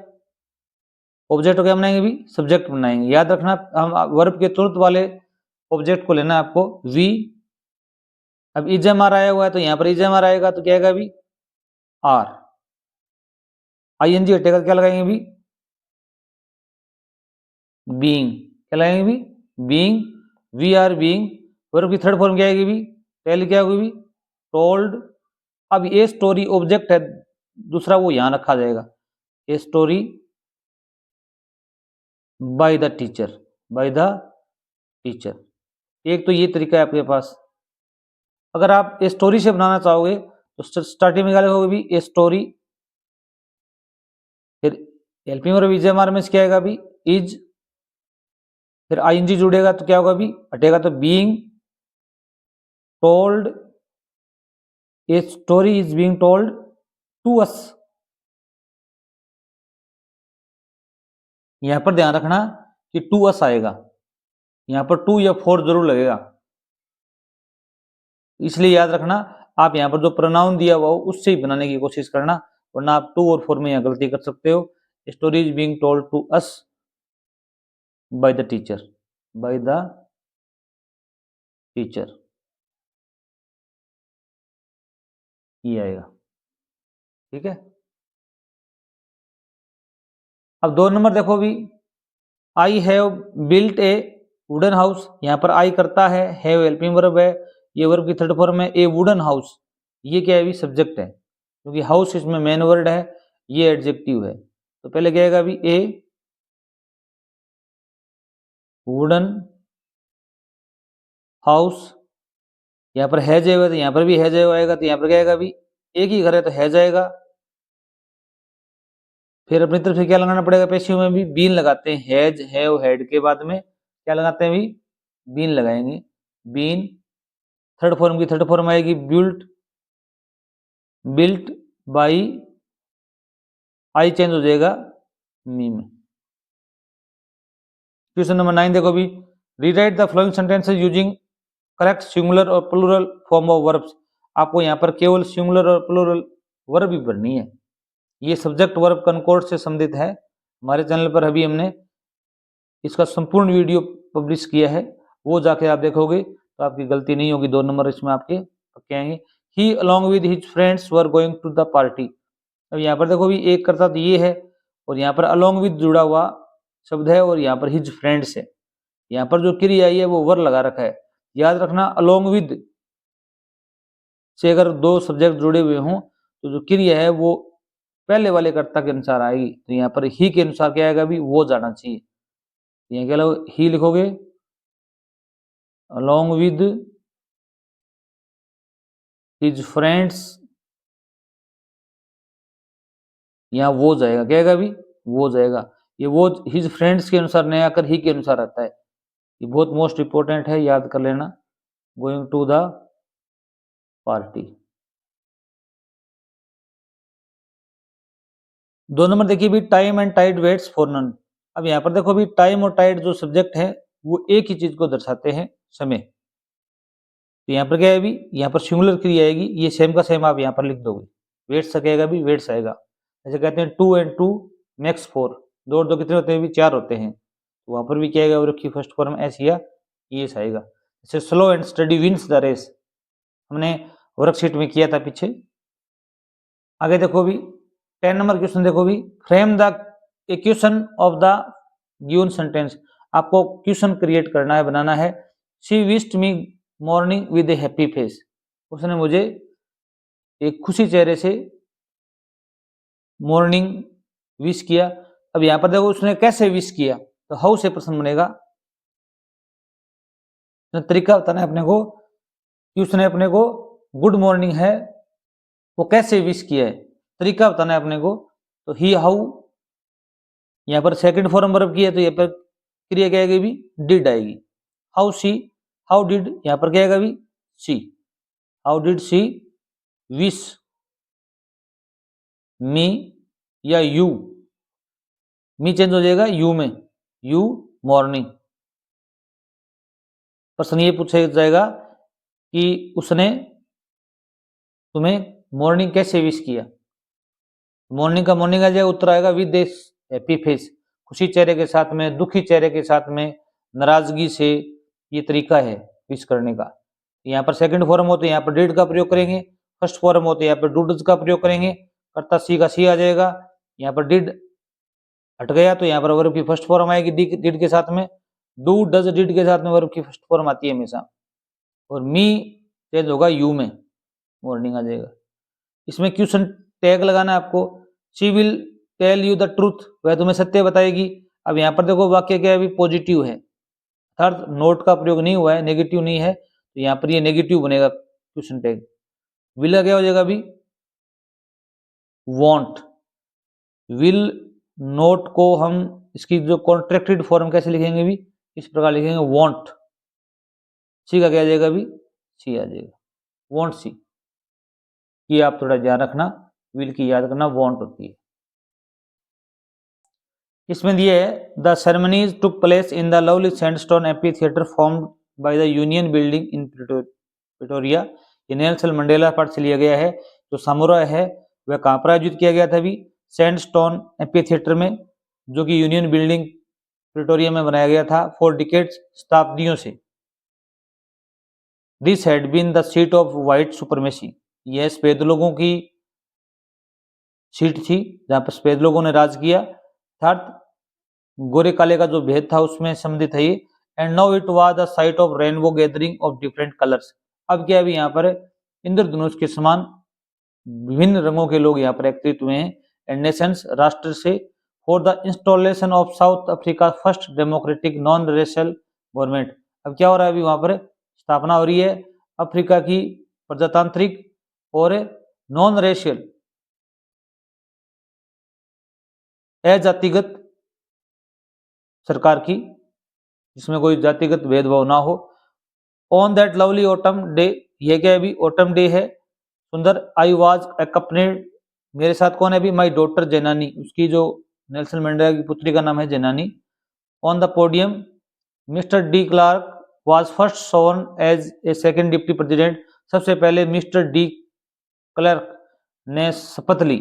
ऑब्जेक्ट को क्या बनाएंगे भी, सब्जेक्ट बनाएंगे। याद रखना हम वर्ब के तुरंत वाले ऑब्जेक्ट को लेना है आपको, वी। अब इजएमआर आया हुआ है तो यहाँ पर इजएमआर आएगा तो क्या आएगा अभी, आर। आईएनजी हटेगा क्या लगाएंगे अभी, बीइंग, क्या लगाएंगे अभी, being, we are being. Verb की थर्ड फॉर्म क्या आएगी अभी, टेल क्या होगी, टोल्ड। अब ये स्टोरी ऑब्जेक्ट है दूसरा, वो यहां रखा जाएगा, a story by the teacher, by the teacher. एक तो ये तरीका है आपके पास। अगर आप ए स्टोरी से बनाना चाहोगे तो स्टार्टिंग में क्या लिखोगे भी, ए स्टोरी, फिर हेल्पिंग वर्ब इजएमआर में क्या आएगा अभी, इज, फिर आईएनजी जुड़ेगा तो क्या होगा अभी, हटेगा तो being told, a story is being told to us. यहां पर ध्यान रखना कि टू अस आएगा, यहां पर टू या फोर जरूर लगेगा, इसलिए याद रखना आप यहां पर जो प्रोनाउन दिया हुआ हो उससे ही बनाने की कोशिश करना, वरना आप टू और फोर में यहां गलती कर सकते हो। Story is being told to us by the teacher, by the teacher, ये आएगा, ठीक है। अब 2 नंबर देखो भी, I have built a wooden house. यहाँ पर आई करता है, हैव हेल्पिंग वर्ब है, ये वर्ब की थर्ड फॉर्म है, ए वुडन हाउस, ये क्या है, सब्जेक्ट है, क्योंकि हाउस इसमें मेन वर्ड है, ये एडजेक्टिव है। तो पहले क्या आएगा अभी, ए वुडन हाउस। यहाँ पर हैज आएगा तो यहाँ पर भी हैज आएगा, तो यहाँ पर क्या आएगा अभी, एक ही घर है तो हैज आएगा। फिर अपनी तरफ से क्या लगाना पड़ेगा, पैसिव में भी बीन लगाते हैं, हैज हैव हैड के बाद में क्या लगाते हैं, भी बीन लगाएंगे, बीन। थर्ड फॉर्म की थर्ड फॉर्म आएगी built, built by, I change हो जाएगा मी में। क्वेश्चन नंबर 9 देखो भी, rewrite the flowing sentences using correct singular और प्लूरल फॉर्म ऑफ वर्ब्स। आपको यहाँ पर केवल सिंगुलर और प्लूरल वर्ब ही भरनी है। ये सब्जेक्ट वर्ब कनकॉर्ड से संबंधित है। हमारे चैनल पर अभी हमने इसका संपूर्ण वीडियो पब्लिश किया है, वो जाके आप देखोगे तो आपकी गलती नहीं होगी। 2 नंबर इसमें आपके पक्के आएंगे। He along with his friends were going to the party. अब यहाँ पर देखो भी एक करता तो ये है, और यहाँ पर अलॉन्ग विद जुड़ा हुआ शब्द है, और यहाँ पर हिज फ्रेंड्स है। यहाँ पर जो क्रिया आई है वो वर लगा रखा है। याद रखना अलॉन्ग विद से अगर दो सब्जेक्ट जुड़े हुए हों तो जो क्रिया है वो पहले वाले कर्ता के अनुसार आएगी। तो यहाँ पर ही के अनुसार क्या आएगा, भी वो जाना चाहिए। यहाँ क्या लोग ही लिखोगे, along with his friends, यहाँ वो जाएगा, क्या आएगा, भी वो जाएगा। ये वो हिज फ्रेंड्स के अनुसार नहीं आकर ही के अनुसार आता है। ये बहुत मोस्ट इंपोर्टेंट है, याद कर लेना। Going to the party. 2 number देखिए भी, time and tide waits for none. अब यहाँ पर देखो भी टाइम और टाइड जो सब्जेक्ट है वो एक ही चीज को दर्शाते हैं, समय। तो यहाँ पर क्या है, भी यहाँ पर सिंगुलर क्रिया आएगी, ये सेम का सेम आप यहाँ पर लिख दोगे। वेट्स क्या आएगा, भी वेट्स आएगा। ऐसे कहते हैं 2 and 2 makes 4, 2 और 2 कितने होते हैं, भी 4 होते हैं। तो वहां पर भी क्या आएगा, वर्ब की फर्स्ट फॉर्म एस या ईएस आएगा। जैसे slow and study wins the race, हमने वर्कशीट में किया था पीछे। आगे देखो भी 10 नंबर क्वेश्चन देखो भी, frame the equation of the given sentence, आपको क्वेश्चन क्रिएट करना है, बनाना है। She wished me morning with A happy face, उसने मुझे एक खुशी चेहरे से मॉर्निंग विश किया। अब यहां पर देखो उसने कैसे विश किया, तो हाउ से प्रश्न बनेगा, तरीका बताना है अपने को कि उसने अपने को गुड मॉर्निंग है वो कैसे विश किया है, तरीका बताना है अपने को। तो ही हाउ, यहां पर सेकंड फॉर्म वर्ब की है तो यहाँ पर क्रिया क्या आएगी भी, डिड आएगी। हाउ शी, हाउ डिड, यहां पर क्या आएगा भी, she, how did she wish me या यू, मी चेंज हो जाएगा यू में, यू मॉर्निंग। प्रश्न ये पूछा जाएगा कि उसने तुम्हें मॉर्निंग कैसे विश किया, मॉर्निंग का मॉर्निंग आ जाएगा, उत्तर आएगा विद ए हैप्पी फेस, खुशी चेहरे के साथ में, दुखी चेहरे के साथ में, नाराजगी से, ये तरीका है विश करने का। यहाँ पर सेकंड फॉर्म हो तो यहाँ पर डिड का प्रयोग करेंगे, फर्स्ट फॉर्म हो तो यहाँ पर डूड का प्रयोग करेंगे, कर्ता सी का सी आ जाएगा। यहाँ पर डिड हट गया तो यहाँ पर वर्ब की फर्स्ट फॉर्म आएगी डिड के साथ में, डू डज डिड के साथ में वर्ब की फर्स्ट फॉर्म आती है हमेशा, और मी चेंज होगा यू में, मॉर्निंग आ जाएगा। इसमें क्वेश्चन टैग लगाना है आपको, she will tell you the truth, वह तुम्हें सत्य बताएगी। अब यहाँ पर देखो वाक्य क्या है अभी, पॉजिटिव है, अर्थात नोट का प्रयोग नहीं हुआ है, नेगेटिव नहीं है, तो यहाँ पर ये नेगेटिव बनेगा क्वेश्चन टैग। विल क्या हो जाएगा अभी, वॉन्ट, विल नोट को हम इसकी जो कॉन्ट्रैक्टेड फॉर्म कैसे लिखेंगे भी, इस प्रकार लिखेंगे वॉन्ट, सी का क्या आ जाएगा अभी, सी आ जाएगा, वॉन्ट सी, ये आप थोड़ा ध्यान रखना, विल की याद करना, वॉन्ट होती है। इसमें दिए है the ceremonies took place in the lovely sandstone amphi theatre formed by the union building in Pretoria, ये नेल्सन मंडेला पार्क से लिया गया है। जो समारोह है वह कहाँ पर आयोजित किया गया था अभी, सैंडस्टोन एम्फी थिएटर में, जो कि यूनियन बिल्डिंग प्रिटोरिया में बनाया गया था फॉर डिकेड्स, शताब्दियों से। This had been the seat of white supremacy, यह सफेद लोगों की सीट थी जहां पर सफेद लोगों ने राज किया, अर्थात गोरे काले का जो भेद था उसमें सम्मिलित है ये। And now it was the site of rainbow gathering of different colours, अब क्या अभी यहाँ पर इंद्रधनुष के समान विभिन्न रंगों के लोग यहाँ पर एकत्रित हुए हैं। एंड नेशंस, राष्ट्र से, for the installation of south Africa first democratic non racial government, अब क्या हो रहा है अभी वहां पर स्थापना हो रही है अफ्रीका की प्रजातांत्रिक और नॉन रेशियल अजातिगत सरकार की, जिसमें कोई जातिगत भेदभाव ना हो। On that lovely autumn day, ये क्या अभी ऑटम डे है सुंदर, आई वाज अकम्पनीड, मेरे साथ कौन है अभी, माई डॉटर जैनानी, उसकी जो नेल्सन मंडेला की पुत्री का नाम है Zenani. On the podium Mr de Klerk was first sworn as a second deputy president, सबसे पहले मिस्टर डी क्लर्क ने शपथ ली,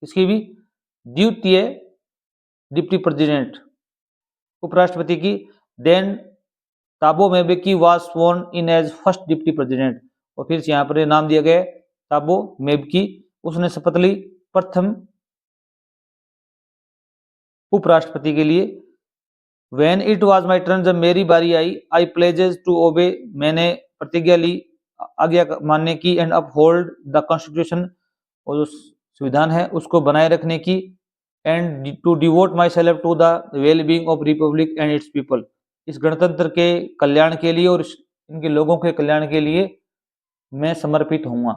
इसकी भी द्वितीय डिप्टी प्रेसिडेंट उपराष्ट्रपति की। Then Thabo Mbeki was sworn in as first deputy president, और फिर यहाँ पर नाम दिया गया ताबो मेबकी, उसने शपथ ली प्रथम उपराष्ट्रपति के लिए। When it was my turn, जब मेरी बारी आई, आई प्लेजेस टू ओबे, मैंने प्रतिज्ञा ली आज्ञा मानने की, एंड अपहोल्ड द कॉन्स्टिट्यूशन, और जो संविधान है उसको बनाए रखने की, and to devote myself to the well being of republic and its people, इस गणतंत्र के कल्याण के लिए और इनके लोगों के कल्याण के लिए मैं समर्पित होऊंगा।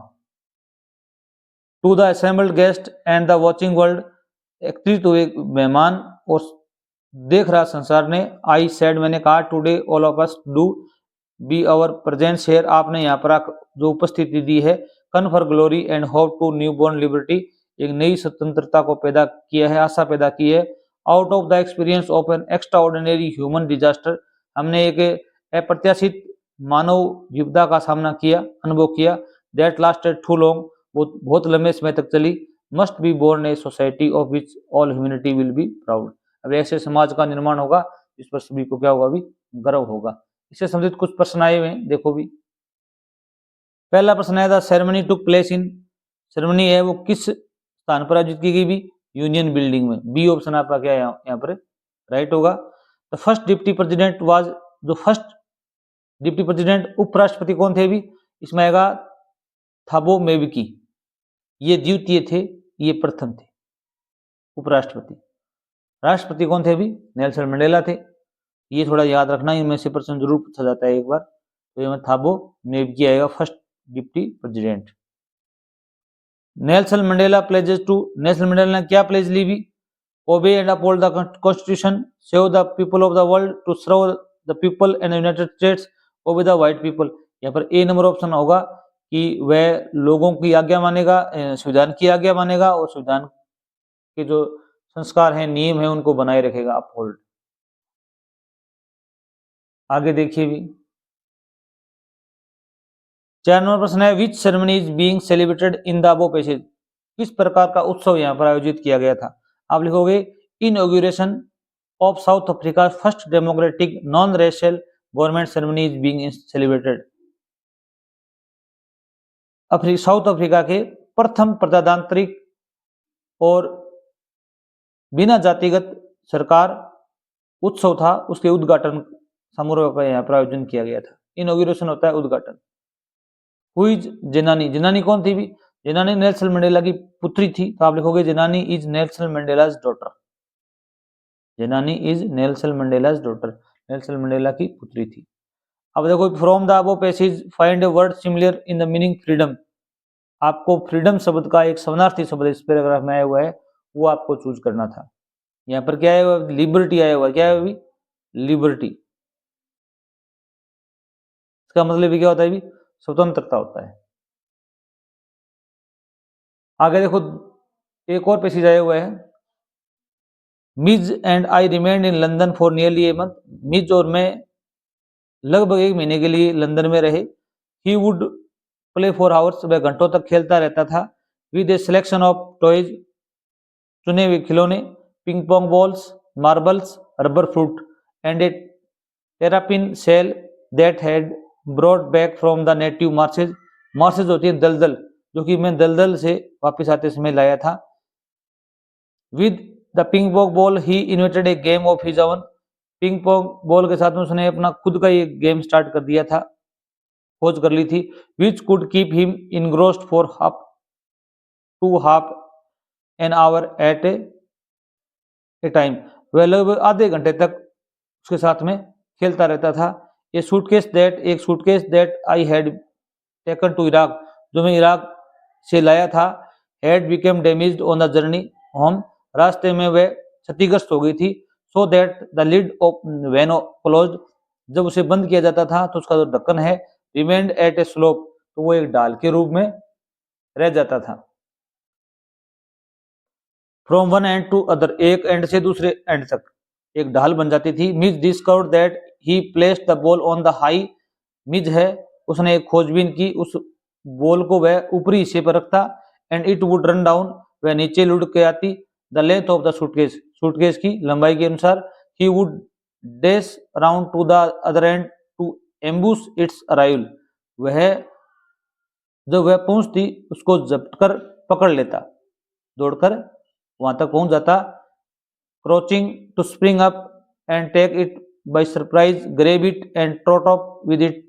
To the assembled guest and the watching world, एकत्रित हुए मेहमान और देख रहा संसार ने, आई सेड, मैंने कहा, today all of us do be our presence here, आपने यहाँ पर जो उपस्थिति दी है, confer glory and hope to new born liberty, एक नई स्वतंत्रता को पैदा किया है, आशा पैदा की है। Out of the experience of an extra ordinary human disaster, हमने एक अप्रत्याशित मानव विपदा का सामना किया, अनुभव किया। दैट लास्टेड टू लॉन्ग, वो बहुत लंबे समय तक चली। Must be born a society of which all humanity will be proud, अब ऐसे समाज का निर्माण होगा जिस पर सभी को क्या होगा, भी गर्व होगा। इससे संबंधित कुछ प्रश्न आए हुए हैं, देखो भी। पहला प्रश्न है, the ceremony took place in, ceremony है वो किस स्थान पर आयोजित की गई भी? यूनियन बिल्डिंग में। बी ऑप्शन आपका क्या है यहाँ पर राइट होगा। The first deputy president was, जो फर्स्ट डिप्टी प्रेसिडेंट उपराष्ट्रपति कौन थे भी? इसमें आएगा थाबो मेविकी, ये द्वितीय थे, ये प्रथम थे उपराष्ट्रपति। राष्ट्रपति कौन थे भी? नेल्सन मंडेला थे। ये थोड़ा याद रखना, इनमें से प्रश्न जरूर पूछा जाता है एक बार। तो ये थाबो मेविकी आएगा first deputy president. Nelson Mandela pledges to, Nelson Mandela ने क्या प्लेज ली भी? Obey and uphold the constitution, save the people of the world, to serve the people and United States, obey the white people. यहाँ पर ए number option होगा कि वह लोगों की आज्ञा मानेगा, संविधान की आज्ञा मानेगा और संविधान के जो संस्कार हैं, नियम हैं, उनको बनाए रखेगा, अपहोल्ड। आगे देखिए भी 4 नंबर प्रश्न है, which ceremony is being celebrated in the above passage, किस प्रकार का उत्सव यहाँ पर आयोजित किया गया था? आप लिखोगे inauguration of south Africa first democratic non racial government ceremony is being celebrated. South Africa के प्रथम प्रजातांत्रिक और बिना जातिगत सरकार उत्सव था, उसके उद्घाटन समारोह का यहाँ पर आयोजन किया गया था। इनॉग्रेशन होता है उद्घाटन। हुई जेनानी, जेनानी कौन थी भी? जेनानी नेल्सन मंडेला की पुत्री थी, तो आप लिखोगे Zenani is Nelson Mandela's daughter. Zenani is Nelson Mandela's daughter, Nelson Mandela की पुत्री थी। अब देखो, from the above passage find a word similar in the meaning freedom. आपको फ्रीडम शब्द का एक समानार्थी शब्द इस पैराग्राफ में आया हुआ है, वो आपको चूज करना था। यहाँ पर क्या है? लिबर्टी आया हुआ है। क्या है अभी? लिबर्टी। इसका मतलब भी क्या होता है भी? स्वतंत्रता होता है। आगे देखो, एक और पैसेज आया हुआ है, Mij and I remained in London for nearly a month. Mij और मैं लगभग 1 महीने के लिए लंदन में रहे। He would play for hours, वह घंटों तक खेलता रहता था। With a selection of toys, चुने हुए खिलौने, ping pong balls, marbles, rubber fruit, and a terrapin shell that had brought back from the native marshes. Marshes होती है दलदल, जो कि मैं दलदल से वापस आते समय लाया था। With the ping pong ball he invented a game of his own. Ping pong ball के साथ में उसने अपना खुद का ये गेम स्टार्ट कर दिया था, खोज कर ली थी। Which could keep him engrossed for half an hour at a time. वह लगभग आधे घंटे तक उसके साथ में खेलता रहता था। एक suitcase that I had taken to Iraq, जो मैं इराक से लाया था, had became damaged on the journey home, रास्ते में वह क्षतिग्रस्त हो गई थी। So that the lid of when closed, जब उसे बंद किया जाता था तो उसका जो ढक्कन है, रिमेन्ड एट ए स्लोप, तो वो एक ढाल के रूप में रह जाता था। From one end to other, एक एंड से दूसरे एंड तक एक ढाल बन जाती थी। Mij discovered that he placed the ball on the high, Mij है उसने एक खोजबीन की, उस बॉल को वह ऊपरी हिस्से पर रखता, and it would run down, वह नीचे लुढ़क के आती, the length of the suitcase, suitcase की लंबाई के अनुसार। He would dash around to the other end to ambush its arrival, वह जब वह पहुंचती उसको जब्त कर पकड़ लेता, दौड़कर वहां तक पहुंच जाता। Crouching to spring up and take it by surprise, grab it and trot up with it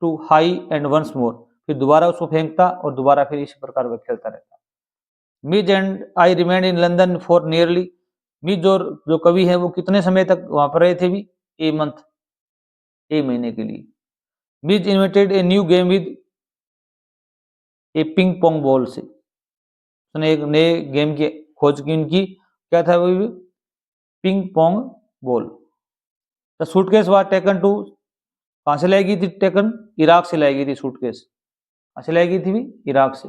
to high and once more, फिर दोबारा उसको फेंकता और दोबारा फिर इसी प्रकार वह खेलता रहता। Mij and I remained in London for nearly, Mij और जो कवि है वो कितने समय तक वहां पर रहे थे भी? ए मंथ, 1 महीने के लिए। Mij invented a new game with a ping pong ball से, उसने एक नए गेम की खोज की उनकी, क्या था वो भी? Ping pong ball. The suitcase was taken to, कहां से लाई गई थी टेकन? इराक से लाई गई थी सूटकेस। कहां से लाई गई थी भी? इराक से।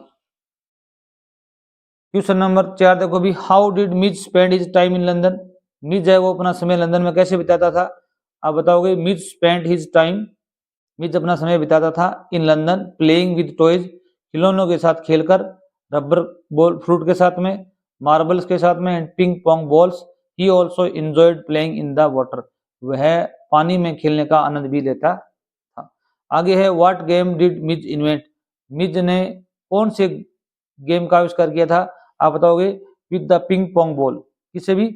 क्वेश्चन नंबर 4 देखो भी, how did Mij spend his time in London. Mij है वो अपना समय लंदन में कैसे बिताता था? आप बताओगे। मिज स्पेंड हिज टाइम, मिज अपना समय बिताता था in London playing with toys, खिलौनों के साथ खेलकर, रबर बॉल फ्रूट के साथ में, मार्बल्स के साथ में, and ping pong balls. He also enjoyed playing in the water, वह पानी में खेलने का आनंद भी लेता था। आगे है what game did Mizo invent, मिज ने कौन से गेम का आविष्कार किया था? आप बताओगे with the ping pong ball, किसे भी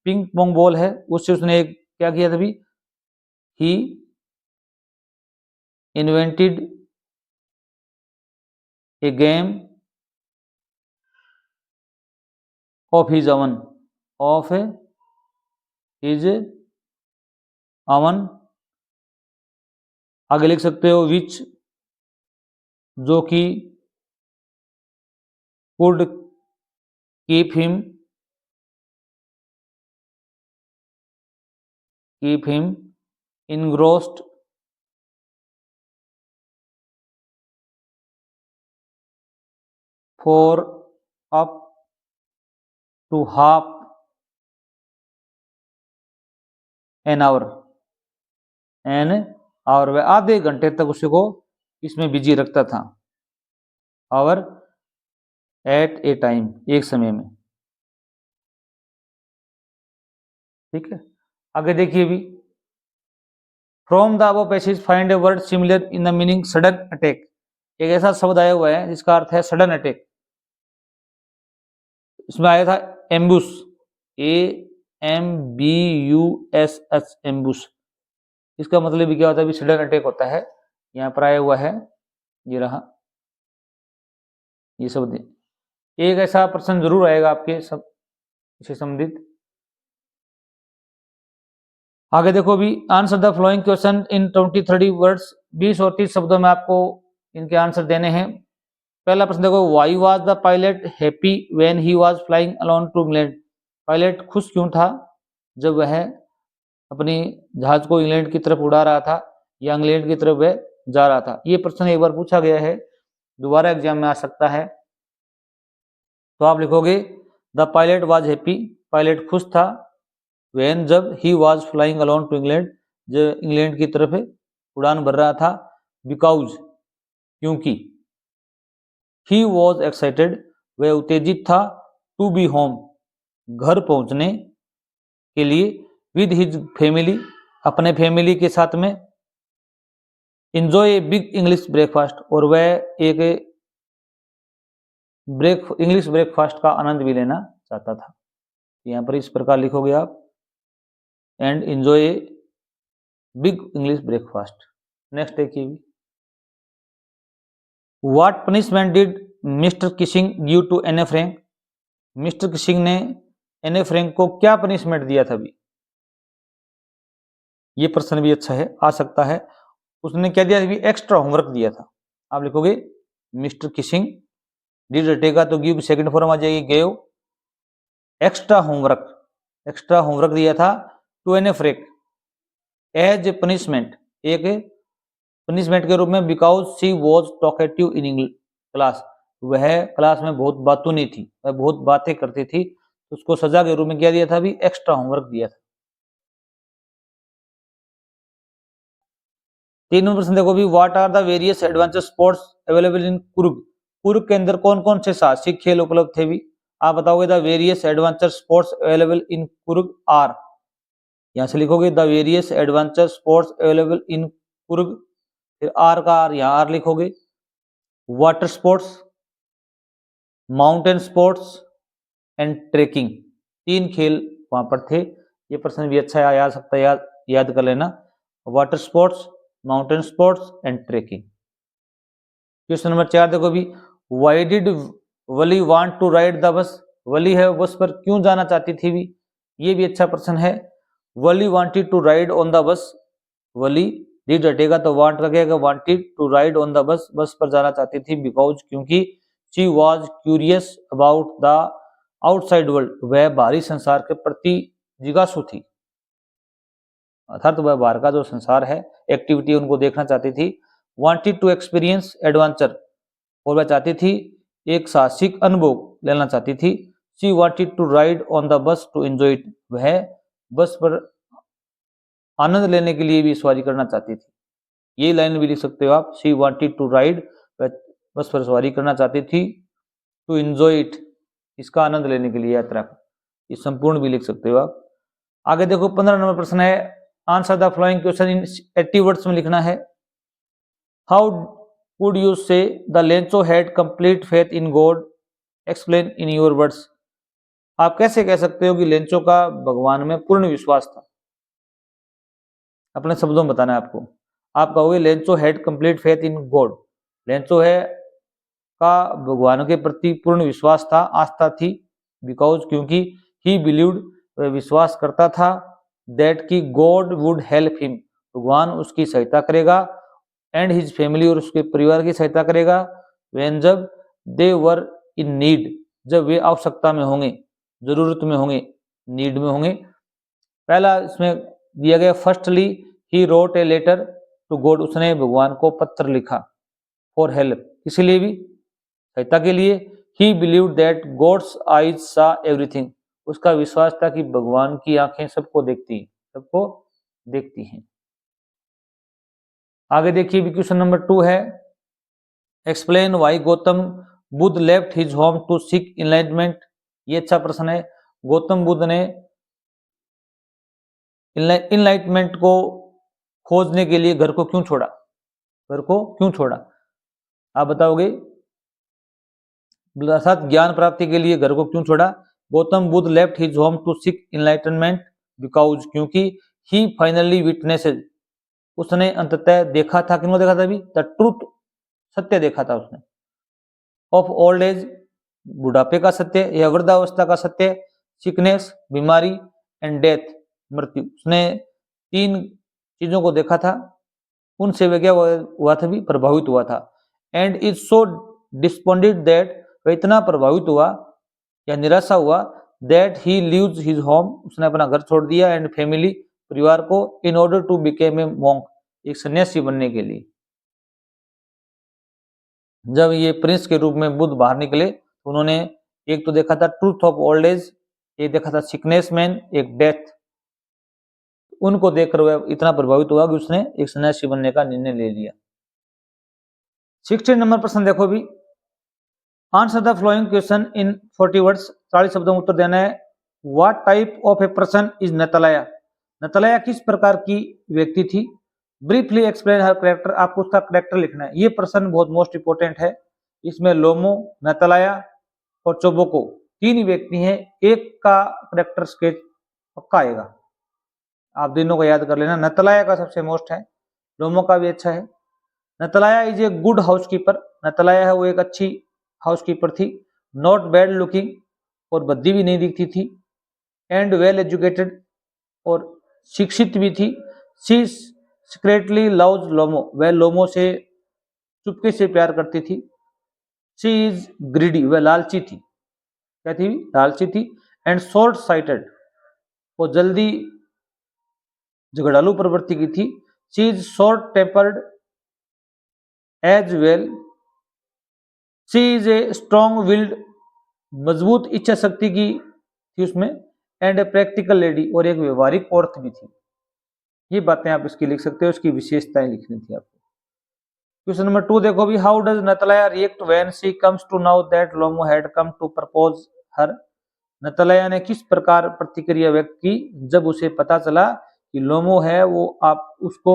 पिंग पोंग बॉल है उससे उसने एक क्या किया था भी, he invented a game of his own, of his own. आगे लिख सकते हो विच, जो कि could keep him engrossed for up to half an hour, और वह आधे घंटे तक उसको इसमें बिजी रखता था। आवर एट ए टाइम, एक समय में। ठीक है, आगे देखिए भी, from the above passage find a word similar in the meaning sudden attack. एक ऐसा शब्द आया हुआ है जिसका अर्थ है सडन अटैक। इसमें आया था एम्बुश, AMBUSH, एम्बुश। इसका मतलब भी क्या होता है? भी सडन अटैक होता है। यहाँ पर आया हुआ है, ये रहा ये शब्द। एक ऐसा प्रश्न जरूर आएगा आपके सब इसे संबंधित। आगे देखो भी, answer the following question in 20-30 words, 20 और 30 शब्दों में आपको इनके आंसर देने हैं। पहला प्रश्न देखो, why was the pilot happy when he was flying alone to England. Pilot खुश क्यों था जब वह अपनी जहाज को इंग्लैंड की तरफ उड़ा रहा था या इंग्लैंड की तरफ वह जा रहा था? ये प्रश्न एक बार पूछा गया है, दोबारा एग्जाम में आ सकता है। तो आप लिखोगे the pilot was happy, pilot खुश था, व्हेन जब he was flying alone to England, जब इंग्लैंड की तरफ उड़ान भर रहा था, बिकॉज क्योंकि, ही वॉज एक्साइटेड वह उत्तेजित था, टू बी होम घर पहुंचने के लिए, विद हिज फैमिली अपने फैमिली के साथ में, enjoy a big English breakfast और वह एक इंग्लिश ब्रेकफास्ट का आनंद भी लेना चाहता था। यहाँ पर इस प्रकार लिखोगे आप, and enjoy a big English breakfast. Next देखिए, what punishment did Mr Keesing give to Anne Frank. Mr Keesing ने एने फ्रैंक को क्या पनिशमेंट दिया था भी? ये प्रश्न भी अच्छा है, आ सकता है। उसने क्या दिया? एक्स्ट्रा होमवर्क दिया था। आप लिखोगे मिस्टर किसिंग, डिड रटेगा तो गिव सेकंड फॉर्म आ जाएगी, gave extra homework, extra homework दिया था to Anne Frank as a punishment, एक पनिशमेंट के रूप में, because she was talkative in English class, वह क्लास में बहुत बातूनी थी, वह बहुत बातें करती थी, तो उसको सजा के रूप में क्या दिया था भी? एक्स्ट्रा होमवर्क दिया था। 3 नंबर प्रश्न देखो भी, what are the various adventure sports available in Coorg. Coorg के अंदर कौन कौन से साहसिक खेल उपलब्ध थे भी? आप बताओगे the various adventure sports available in Coorg are. यहां से लिखोगे the various adventure sports available in Coorg, फिर आर का आर यहां आर लिखोगे। Water sports, mountain sports and trekking, 3 खेल वहां पर थे। ये प्रश्न भी अच्छा है, याद सकता है, याद कर लेना। Water sports, mountain sports and trekking. Question number 4 देखो भी, why did Valli want to ride the bus. Valli है बस पर क्यों जाना चाहती थी भी? ये भी अच्छा प्रश्न है। Valli wanted to ride on the bus, Valli did हटेगा तो वांट का क्या, wanted to ride on the bus, bus पर जाना चाहती थी, बिकॉज क्योंकि, she was curious about the outside world वह बाहरी संसार के प्रति जिज्ञासु थी, अर्थात वह बाहर का जो संसार है, एक्टिविटी उनको देखना चाहती थी। वांटेड टू एक्सपीरियंस एडवेंचर और वह चाहती थी एक साहसिक अनुभव लेना चाहती थी। She wanted to ride on the bus to enjoy it, वह बस पर आनंद लेने के लिए भी सवारी करना चाहती थी। ये लाइन भी लिख सकते हो आप, शी वांटेड टू राइड, वह बस पर सवारी करना चाहती थी, टू एंजॉय इट इसका आनंद लेने के लिए यात्रा को, ये संपूर्ण भी लिख सकते हो आप। आगे देखो 15 नंबर प्रश्न है, answer the following question in 80 words में लिखना है। हाउ वुड यू से the Lencho had complete faith in God, explain in your words. आप कैसे कह सकते हो कि लेंचो का भगवान में पूर्ण विश्वास था, अपने शब्दों में बताना है आपको। आप कहोगे Lencho had complete faith in God, Lencho है का भगवान के प्रति पूर्ण विश्वास था, आस्था थी। बिकॉज क्योंकि ही बिलीव्ड, वह विश्वास करता था, दैट की गॉड वुड हेल्प हिम, भगवान उसकी सहायता करेगा, एंड हिज फैमिली, और उसके परिवार की सहायता करेगा, व्हेन जब दे वर इन नीड, जब वे आवश्यकता में होंगे, जरूरत में होंगे, नीड में होंगे। पहला इसमें दिया गया, firstly he wrote a letter to God, उसने भगवान को पत्र लिखा, फॉर हेल्प, इसलिए भी सहायता के लिए। He believed that God's eyes saw everything, उसका विश्वास था कि भगवान की आंखें सबको देखती हैं, सबको देखती हैं। आगे देखिए भी क्वेश्चन नंबर 2 है, explain why Gautam Buddha left his home to seek enlightenment. ये अच्छा प्रश्न है। गौतम बुद्ध ने एनलाइटमेंट को खोजने के लिए घर को क्यों छोड़ा, घर को क्यों छोड़ा, आप बताओगे। अर्थात ज्ञान प्राप्ति के लिए घर को क्यों छोड़ा। Gautam Buddha left his home to seek enlightenment because, क्योंकि ही फाइनली विटनेसेड, उसने अंततः देखा था, किनको देखा था अभी, द ट्रूथ, सत्य देखा था उसने, ऑफ ओल्ड एज, बुढ़ापे का सत्य या वृद्धावस्था का सत्य, सिकनेस, बीमारी, एंड डेथ, मृत्यु। उसने 3 चीजों को देखा था, उनसे वह क्या हुआ था, भी प्रभावित हुआ था। And is so despondent that, वह इतना प्रभावित हुआ या निराशा हुआ, that he leaves his home, उसने अपना घर छोड़ दिया, एंड फैमिली, परिवार को, in order to became a monk, एक सन्यासी बनने के लिए। जब ये प्रिंस के रूप में बुद्ध बाहर निकले, उन्होंने एक तो देखा था ट्रूथ ऑफ ओल्ड एज, एक देखा था सिकनेस मैन, एक डेथ। उनको देखकर वह इतना प्रभावित हुआ कि उसने एक सन्यासी बनने का निर्णय ले लिया। 16 नंबर प्रश्न देखो भी, answer the following question in 40 words, 40 शब्दों में उत्तर देना है। What type of a person is Natalya, Natalya किस प्रकार की व्यक्ति थी। ब्रीफली एक्सप्लेन हर करेक्टर, आपको उसका करेक्टर लिखना है। ये प्रश्न बहुत मोस्ट इंपोर्टेंट है। इसमें लोमो, नतलाया और चोबोको 3 व्यक्ति हैं, एक का करेक्टर स्केच पक्का आएगा, आप तीनों को याद कर लेना। नतलाया का सबसे मोस्ट है, लोमो का भी अच्छा है। नतलाया इज ए गुड हाउसकीपर, नतलाया है वो एक अच्छी हाउसकीपर थी। नॉट बैड लुकिंग, और बद्दी भी नहीं दिखती थी। एंड वेल एजुकेटेड, और शिक्षित भी थी। शी सीक्रेटली लव्स लोमो, वह लोमो से चुपके से प्यार करती थी। शी इज ग्रीडी, वह लालची थी, क्या थी, लालची थी। एंड शॉर्ट साइटेड, वो जल्दी झगड़ालू प्रवृत्ति की थी। She is short tempered as well, she is a strong willed, मजबूत इच्छा शक्ति की थी उसमें। एंड ए प्रैक्टिकल लेडी, और एक व्यवहारिक औरत भी थी। ये बातें आप इसकी लिख सकते हो, इसकी विशेषताएं लिखनी थी आपको। क्वेश्चन नंबर 2 देखो भी, how does Natalya react when she comes to now that Lomov had come to propose her. Natalya ने किस प्रकार प्रतिक्रिया व्यक्त की जब उसे पता चला कि लोमो है वो आप उसको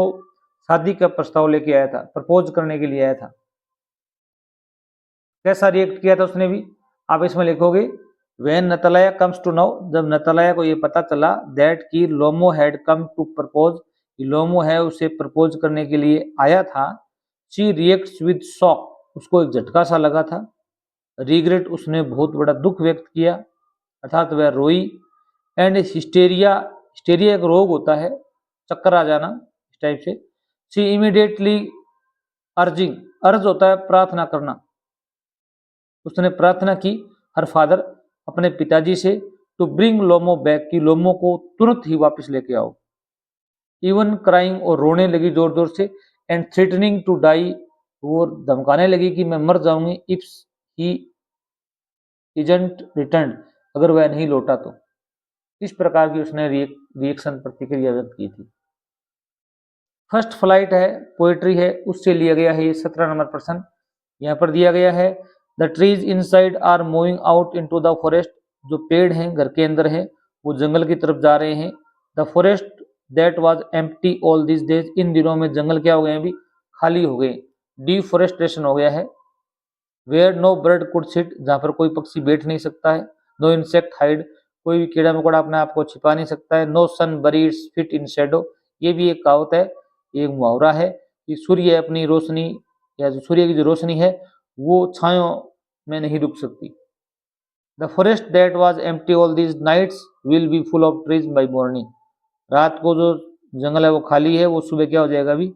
शादी का प्रस्ताव लेके आया था, प्रपोज करने के लिए आया था। कैसा रिएक्ट किया था उसने भी, आप इसमें लिखोगे व्हेन नतलाया कम्स टू नाउ, जब नतलाया को ये पता चला दैट की लोमो हैड कम टू प्रपोज, लोमो है उसे प्रपोज करने के लिए आया था। शी रिएक्ट्स विद शॉक, उसको एक झटका सा लगा था। रिग्रेट, उसने बहुत बड़ा दुख व्यक्त किया, अर्थात वह रोई। एंड हिस्टेरिया, हिस्टेरिया एक रोग होता है, चक्कर आ जाना इस टाइप से। शी इमीडिएटली अर्जिंग, अर्ज होता है प्रार्थना करना, उसने प्रार्थना की हर फादर, अपने पिताजी से, टू ब्रिंग लोमो बैक, की लोमो को तुरंत ही वापस लेके आओ। इवन क्राइंग, और रोने लगी जोर जोर से। एंड थ्रेटनिंग टू डाई, वो धमकाने लगी कि मैं मर जाऊंगी, इफ ही इजंट रिटर्न, अगर वह नहीं लौटा तो। इस प्रकार की उसने रिएक्शन, प्रतिक्रिया व्यक्त की थी। फर्स्ट फ्लाइट है, पोएट्री है, उससे लिया गया है ये 17 नंबर प्रश्न। यहाँ पर दिया गया है, the trees inside are moving out into the forest, जो पेड़ हैं घर के अंदर हैं वो जंगल की तरफ जा रहे हैं। The forest that was empty all this days, इन दिनों में जंगल क्या हो गए अभी, खाली हो गए। डिफोरेस्टेशन हो गया है। Where no bird could sit, जहाँ पर कोई पक्षी बैठ नहीं सकता है। नो इंसेक्ट हाइड, कोई भी कीड़ा मकोड़ा अपने आप को छिपा नहीं सकता है। No sun buries feet in shadow, ये भी एक कहावत है, एक मुहावरा है कि सूर्य अपनी रोशनी या जो सूर्य की जो रोशनी है वो छायों में नहीं रुक सकती। The forest that was empty all these nights will be full of trees by morning, रात को जो जंगल है वो खाली है, वो सुबह क्या हो जाएगा अभी,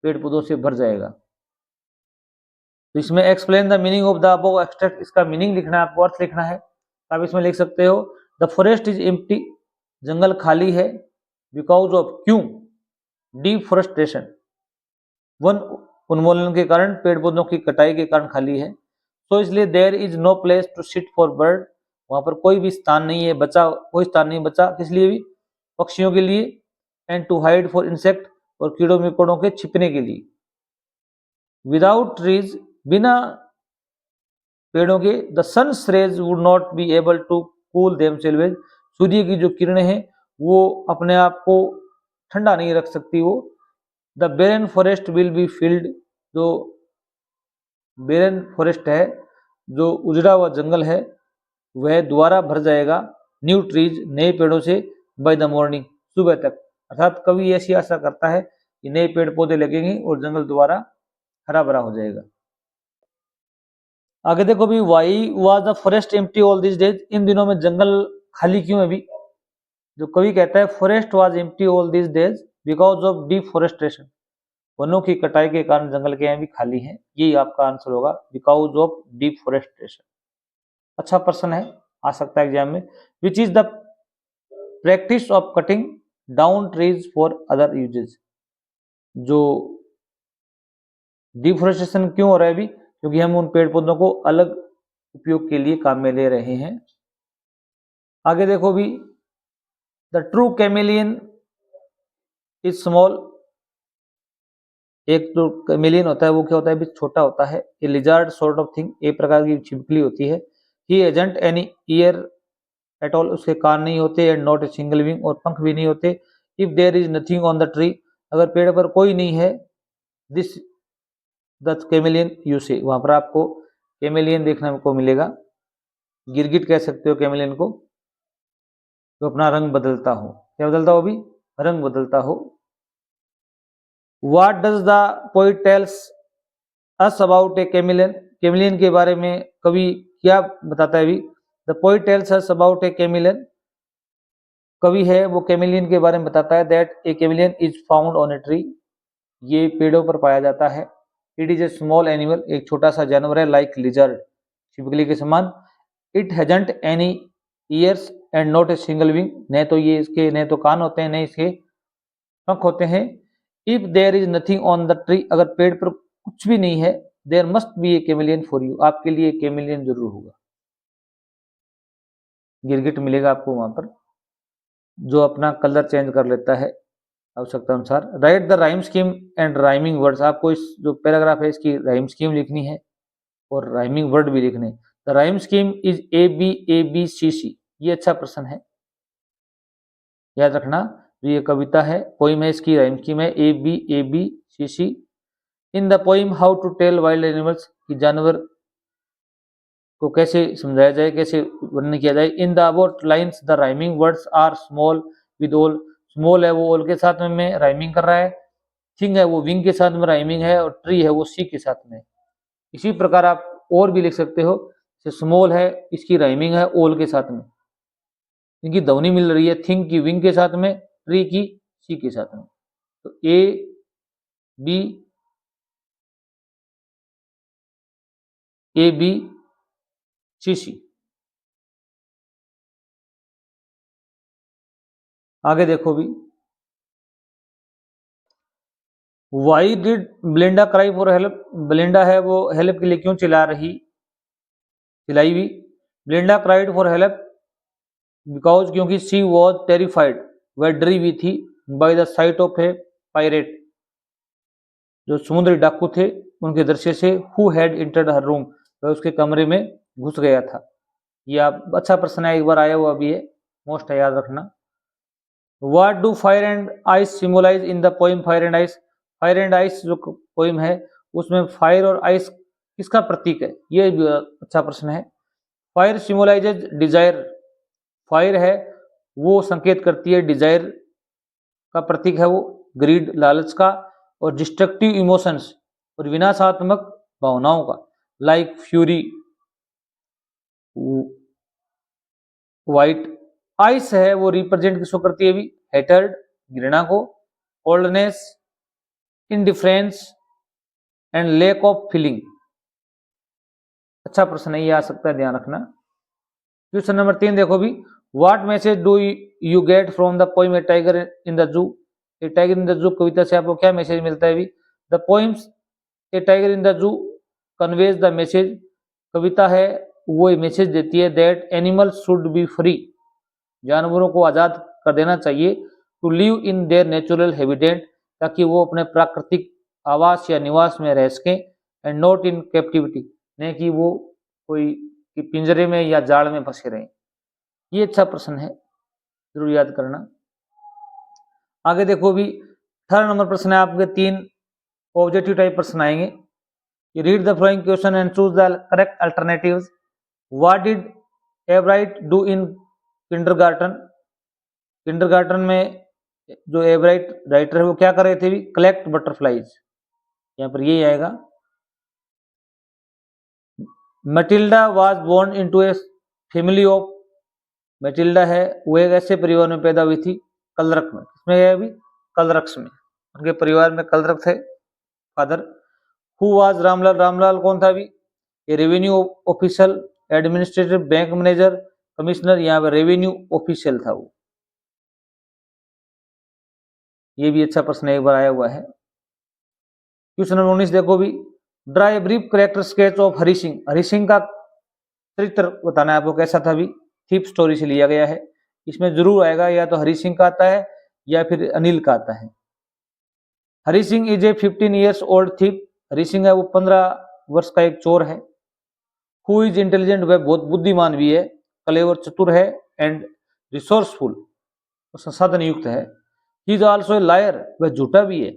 पेड़ पौधों से भर जाएगा। तो इसमें explain the meaning of the above extract, इसका मीनिंग लिखना है आपको, अर्थ लिखना है। आप इसमें लिख सकते हो द फॉरेस्ट इज एम्प्टी, जंगल खाली है, बिकॉज ऑफ, क्यों, डिफोरेस्टेशन, वन उन्मूलन के कारण, पेड़ पौधों की कटाई के कारण खाली है। तो इसलिए there is no place to sit for bird, वहां पर कोई भी स्थान नहीं है बचा, कोई स्थान नहीं बचा किस लिए भी, पक्षियों के लिए। And to hide for insect, और कीड़ों मकोड़ों के छिपने के लिए। विदाउट ट्रीज, बिना पेड़ों के, the sun's rays would not be able to cool themselves, सूर्य की जो किरणें हैं वो अपने आप को ठंडा नहीं रख सकती वो। The barren forest will be filled, जो बेरन फॉरेस्ट है, जो उजड़ा हुआ जंगल है, वह दोबारा भर जाएगा न्यू ट्रीज, नए पेड़ों से, बाय द मॉर्निंग, सुबह तक। अर्थात कवि ऐसी आशा करता है कि नए पेड़ पौधे लगेंगे और जंगल दोबारा हरा भरा हो जाएगा। आगे देखो भी, why was the forest empty all this days, इन दिनों में जंगल खाली क्यों है अभी। जो कवि कहता है forest was empty all this days because of deforestation, वनों की कटाई के कारण जंगल के भी खाली हैं, यही आपका आंसर होगा, बिकॉज ऑफ डिफोरेस्टेशन। अच्छा प्रश्न है, आ सकता है एग्जाम में। Which is the practice of cutting down trees for other uses, जो डिफोरेस्टेशन क्यों हो रहा है अभी, क्योंकि हम उन पेड़ पौधों को अलग उपयोग के लिए काम में ले रहे हैं। आगे देखो भी, the true chameleon is small, एक जो कैमेलियन होता है वो क्या होता है, भी छोटा होता है। A lizard sort of thing, एक प्रकार की छिपकली होती है। He hasn't any ear at all, उसके कान नहीं होते। And not a single wing, और पंख भी नहीं होते। If there is nothing on the tree, अगर पेड़ पर कोई नहीं है, दिस द कैमेलियन यू से, वहां पर आपको कैमेलियन देखने को मिलेगा। गिरगिट कह सकते हो कैमेलियन को, तो अपना रंग बदलता हो, क्या बदलता हो अभी, रंग बदलता हो। What does the poet tells us about A chameleon, chameleon के बारे में कवि क्या बताता है अभी। The poet tells us about A chameleon, कवि है वो कैमेलियन के बारे में बताता है। That A chameleon is found on a tree, ये पेड़ों पर पाया जाता है। It is a small animal, एक छोटा सा जानवर है। लाइक लिजर्ड, छिपकली के समान। It hasn't any years and not a single wing, न तो ये इसके न तो कान होते हैं न इसके पंख होते हैं। If there is nothing on the tree, अगर पेड़ पर कुछ भी नहीं है, there must be a chameleon for you, आपके लिए कैमेलियन जरूर होगा। गिरगिट मिलेगा आपको वहां पर, जो अपना कलर चेंज कर लेता है आवश्यकता अनुसार। Right the rhyme scheme and rhyming words, आपको इस जो पैराग्राफ है इसकी राइम स्कीम लिखनी है और राइमिंग वर्ड भी लिखने। The rhyme scheme is A B C C, ये अच्छा प्रश्न है, याद रखना। ये कविता है, पोइम है, इसकी राइम स्कीम है A B C C. In the poem how to tell wild animals, कि जानवर को कैसे समझाया जाए, कैसे वर्णन किया जाए। In the about lines the rhyming words are small with all, small है वो ऑल के साथ में राइमिंग कर रहा है। थिंग है वो विंग के साथ में राइमिंग है, और ट्री है वो सी के साथ में। इसी प्रकार आप और भी लिख सकते हो, स्मॉल है इसकी राइमिंग है ऑल के साथ में, इनकी ध्वनि मिल रही है। थिंग की विंग के साथ में, ट्री की सी के साथ में। तो ए बी सी सी। आगे देखो भी, why did ब्लिंडा cry for help, ब्लिंडा है वो हेल्प के लिए क्यों चिल्लाई हुई। ब्लिंडा क्राइड फॉर हेल्प बिकॉज, क्योंकि शी वॉज टेरिफाइड, वह डरी हुई थी। By the site of A pirate, जो समुद्री डाकू थे उनके दृश्य से। Who had entered her room, वह उसके कमरे में घुस गया था। ये आप अच्छा प्रश्न है, एक बार आया हुआ भी है, मोस्ट है, याद रखना। What do fire and ice symbolise in the poem fire and ice? Fire and ice जो पोइम है उसमें फायर और आइस किसका प्रतीक है? ये भी अच्छा प्रश्न है। फायर सिम्बोलाइजेज डिजायर, फायर है वो संकेत करती है डिजायर का प्रतीक है वो, ग्रीड लालच का, और डिस्ट्रक्टिव इमोशंस और विनाशात्मक भावनाओं का, लाइक फ्यूरी व्हाइट। आइस है वो रिप्रेजेंट किसको करती है भी? हेटर्ड घृणा को, oldness, indifference and lack of feeling. अच्छा प्रश्न है, ये आ सकता है, ध्यान रखना। क्वेश्चन नंबर 3 देखो भी, what message do you get from the poem A tiger in the जू? ए टाइगर इन द जू कविता से आपको क्या मैसेज मिलता है भी? The poems a tiger in the zoo conveys the message, कविता है वो मैसेज देती है that animals should be free, जानवरों को आजाद कर देना चाहिए, to live in their natural habitat, ताकि वो अपने प्राकृतिक आवास या निवास में रह सकें, एंड नॉट इन कैप्टिविटी, नहीं कि वो कोई कि पिंजरे में या जाड़ में फंसे रहें। ये अच्छा प्रश्न है, जरूर याद करना। आगे देखो भी 18 नंबर प्रश्न है आपके, 3 ऑब्जेक्टिव टाइप प्रश्न आएंगे। Read the following question and choose the correct alternatives. What did Ebright do in kindergarten? Kindergarten में जो एवराइट राइटर है वो क्या कर रहे थे भी? कलेक्ट बटरफ्लाइज, यहाँ पर यही आएगा। Matilda was born into a family of, Matilda है वो एक ऐसे परिवार में पैदा हुई थी, कलरक में, किसमें है अभी? कलरक्स में, उनके परिवार में कलरक थे father. Who was Ramlal? Ramlal कौन था अभी? ये revenue official, administrative, bank manager, commissioner, यहाँ पर रेवेन्यू ऑफिशियल था वो। ये भी अच्छा प्रश्न एक बार आया हुआ है। क्वेश्चन नंबर 19 देखो भी, draw a brief character sketch of Hari Singh. Hari Singh का चरित्र बताना है आपको, कैसा था भी? थीप स्टोरी से लिया गया है। इसमें जरूर आएगा या तो हरि सिंह का आता है या फिर अनिल का आता है। Hari Singh is a 15 years old thief. Hari Singh है वो 15 वर्ष का एक चोर है। हु इज इंटेलिजेंट, वह बहुत बुद्धिमान भी है, क्लेवर चतुर है, एंड रिसोर्सफुल संसाधन युक्त है। He is also a liar, वह झूठा भी है।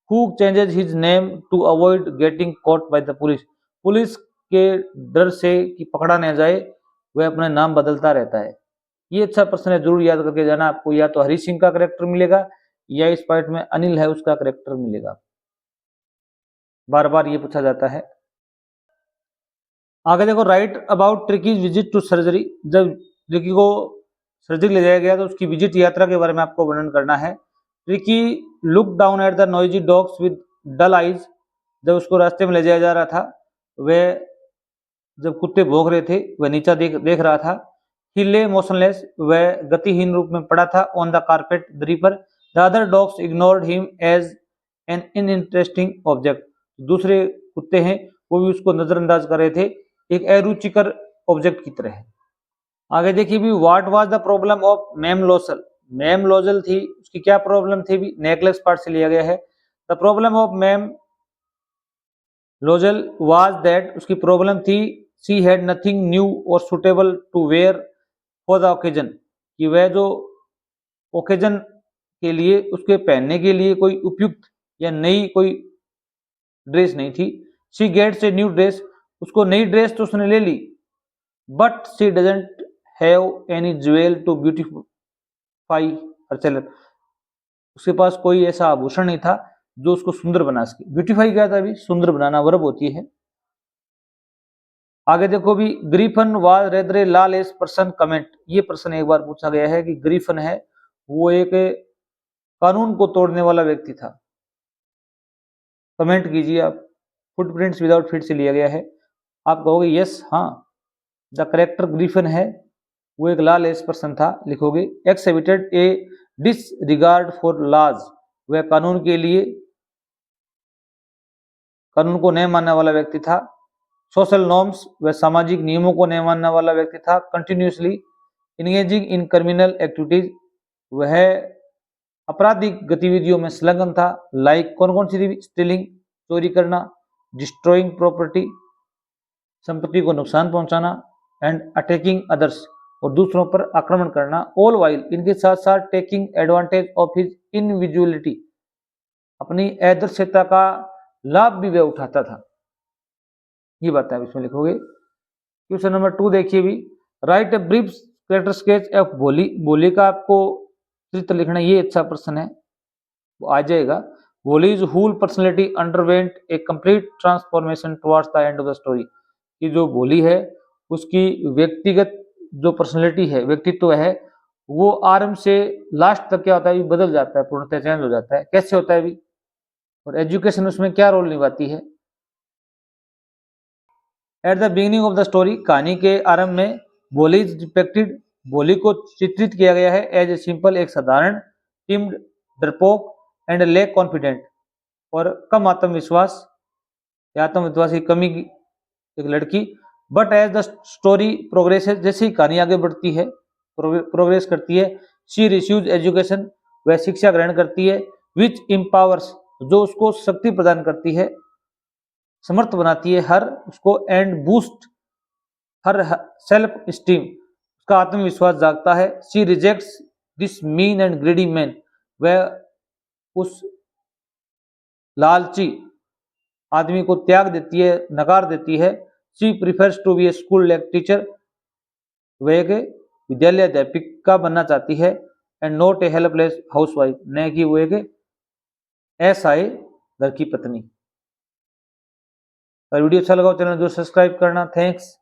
Who changes his name to avoid getting caught by the police, police के डर से कि पकड़ा न जाए वह अपना नाम बदलता रहता है। ये अच्छा प्रश्न है, जरूर याद करके जाना। आपको या तो हरि सिंह का करेक्टर मिलेगा या इस पार्ट में अनिल है उसका करेक्टर मिलेगा, बार बार ये पूछा जाता है। आगे देखो, write about Tricki's visit to surgery. जब ट्रिकी को सर्जरी ले जाया गया तो उसकी विजिट यात्रा के बारे में आपको वर्णन करना है। Tricki look down at the noisy dogs with dull eyes. जब उसको रास्ते में ले जाया जा रहा था, वह जब कुत्ते भौंक रहे थे वह नीचा देख रहा था। ही ले मोशनलेस, वह गतिहीन रूप में पड़ा था, ऑन द कारपेट, दरी पर। The other dogs ignored him as an uninteresting object. दूसरे कुत्ते हैं वो भी उसको नजरअंदाज कर रहे थे, एक अरुचिकर ऑब्जेक्ट की तरह। आगे देखिए भी, what was the problem of Mme Loisel. Mme Loisel थी, उसकी क्या प्रॉब्लम थी भी? नेकलेस पार्ट से लिया गया है। The problem of Mme Loisel was that, उसकी प्रॉब्लम थी, she had nothing new or suitable to wear for the occasion, कि वह जो ओकेजन के लिए उसके पहनने के लिए कोई उपयुक्त या नई कोई ड्रेस नहीं थी। She gets a new dress, उसको नई ड्रेस तो उसने ले ली, but she doesn't have any jewel to beautify her चेहरा, उसके पास कोई ऐसा आभूषण नहीं था जो उसको सुंदर बना सके। ब्यूटीफाई क्या था अभी? सुंदर बनाना वर्ब होती है। आगे देखो भी, Griffin was rather A lawless person comment. ये प्रश्न एक बार पूछा गया है कि ग्रीफन है वो एक कानून को तोड़ने वाला व्यक्ति था। कमेंट कीजिए आप। फुटप्रिंट्स विदाउट फीट से लिया गया है। आप कहोगे यस, हाँ, द करेक्टर ग्रीफन है वो एक लॉलेस पर्सन था, लिखोगे। Exhibited a disregard for laws, वह कानून के लिए, कानून को नहीं मानने वाला व्यक्ति था। सोशल नॉर्म्स, वह सामाजिक नियमों को नहीं मानने वाला व्यक्ति था। Continuously engaging in criminal activities, वह आपराधिक गतिविधियों में संलग्न था। लाइक कौन कौन सी थी? स्टीलिंग, चोरी करना, डिस्ट्रॉइंग प्रॉपर्टी, संपत्ति को नुकसान पहुंचाना, एंड अटैकिंग अदर्स, और दूसरों पर आक्रमण करना, ऑल वाइल इनके साथ साथ टेकिंग एडवांटेज ऑफ हिज इनविजुअलिटी, अपनी आदर्शता का लाभ भी वह उठाता था। ये बात आप इसमें लिखोगे। क्वेश्चन नंबर 2 देखिए भी, right a brief character sketch of भोली। भोली का आपको चरित्र लिखना, ये अच्छा प्रश्न है, वो आ जाएगा। Bholi's whole personality underwent a complete transformation towards the end of the story. कि जो भोली है उसकी व्यक्तिगत जो पर्सनैलिटी है, व्यक्तित्व है, वो आरंभ से लास्ट तक क्या होता है, बदल जाता है, पूर्णतः चेंज हो जाता है। कैसे होता है भी, और एजुकेशन उसमें क्या रोल निभाती है। At the beginning of the story, कहानी के आरंभ में भोली इज डिपिक्टेड, भोली को चित्रित किया गया है एज ए सिंपल, एक साधारण, टिम्ड, डरपोक एंड लेक कॉन्फिडेंट, और कम आत्मविश्वास या आत्मविश्वास की कमी की एक लड़की। But as the story progress, जैसे ही कहानी आगे बढ़ती है, प्रोग्रेस करती है, शी रिसीव्स एजुकेशन, वह शिक्षा ग्रहण करती है, विच इम्पावर्स, जो उसको शक्ति प्रदान करती है, समर्थ बनाती है, हर उसको, and boost her self esteem, उसका आत्मविश्वास जागता है। She rejects this mean and greedy man, वह उस लालची आदमी को त्याग देती है, नकार देती है। She prefers to be a school teacher, वह एक विद्यालय अध्यापिका बनना चाहती है, and not a helpless housewife, न कि वो एक असहाय घर की पत्नी। और वीडियो अच्छा लगा चैनल जो सब्सक्राइब करना। थैंक्स।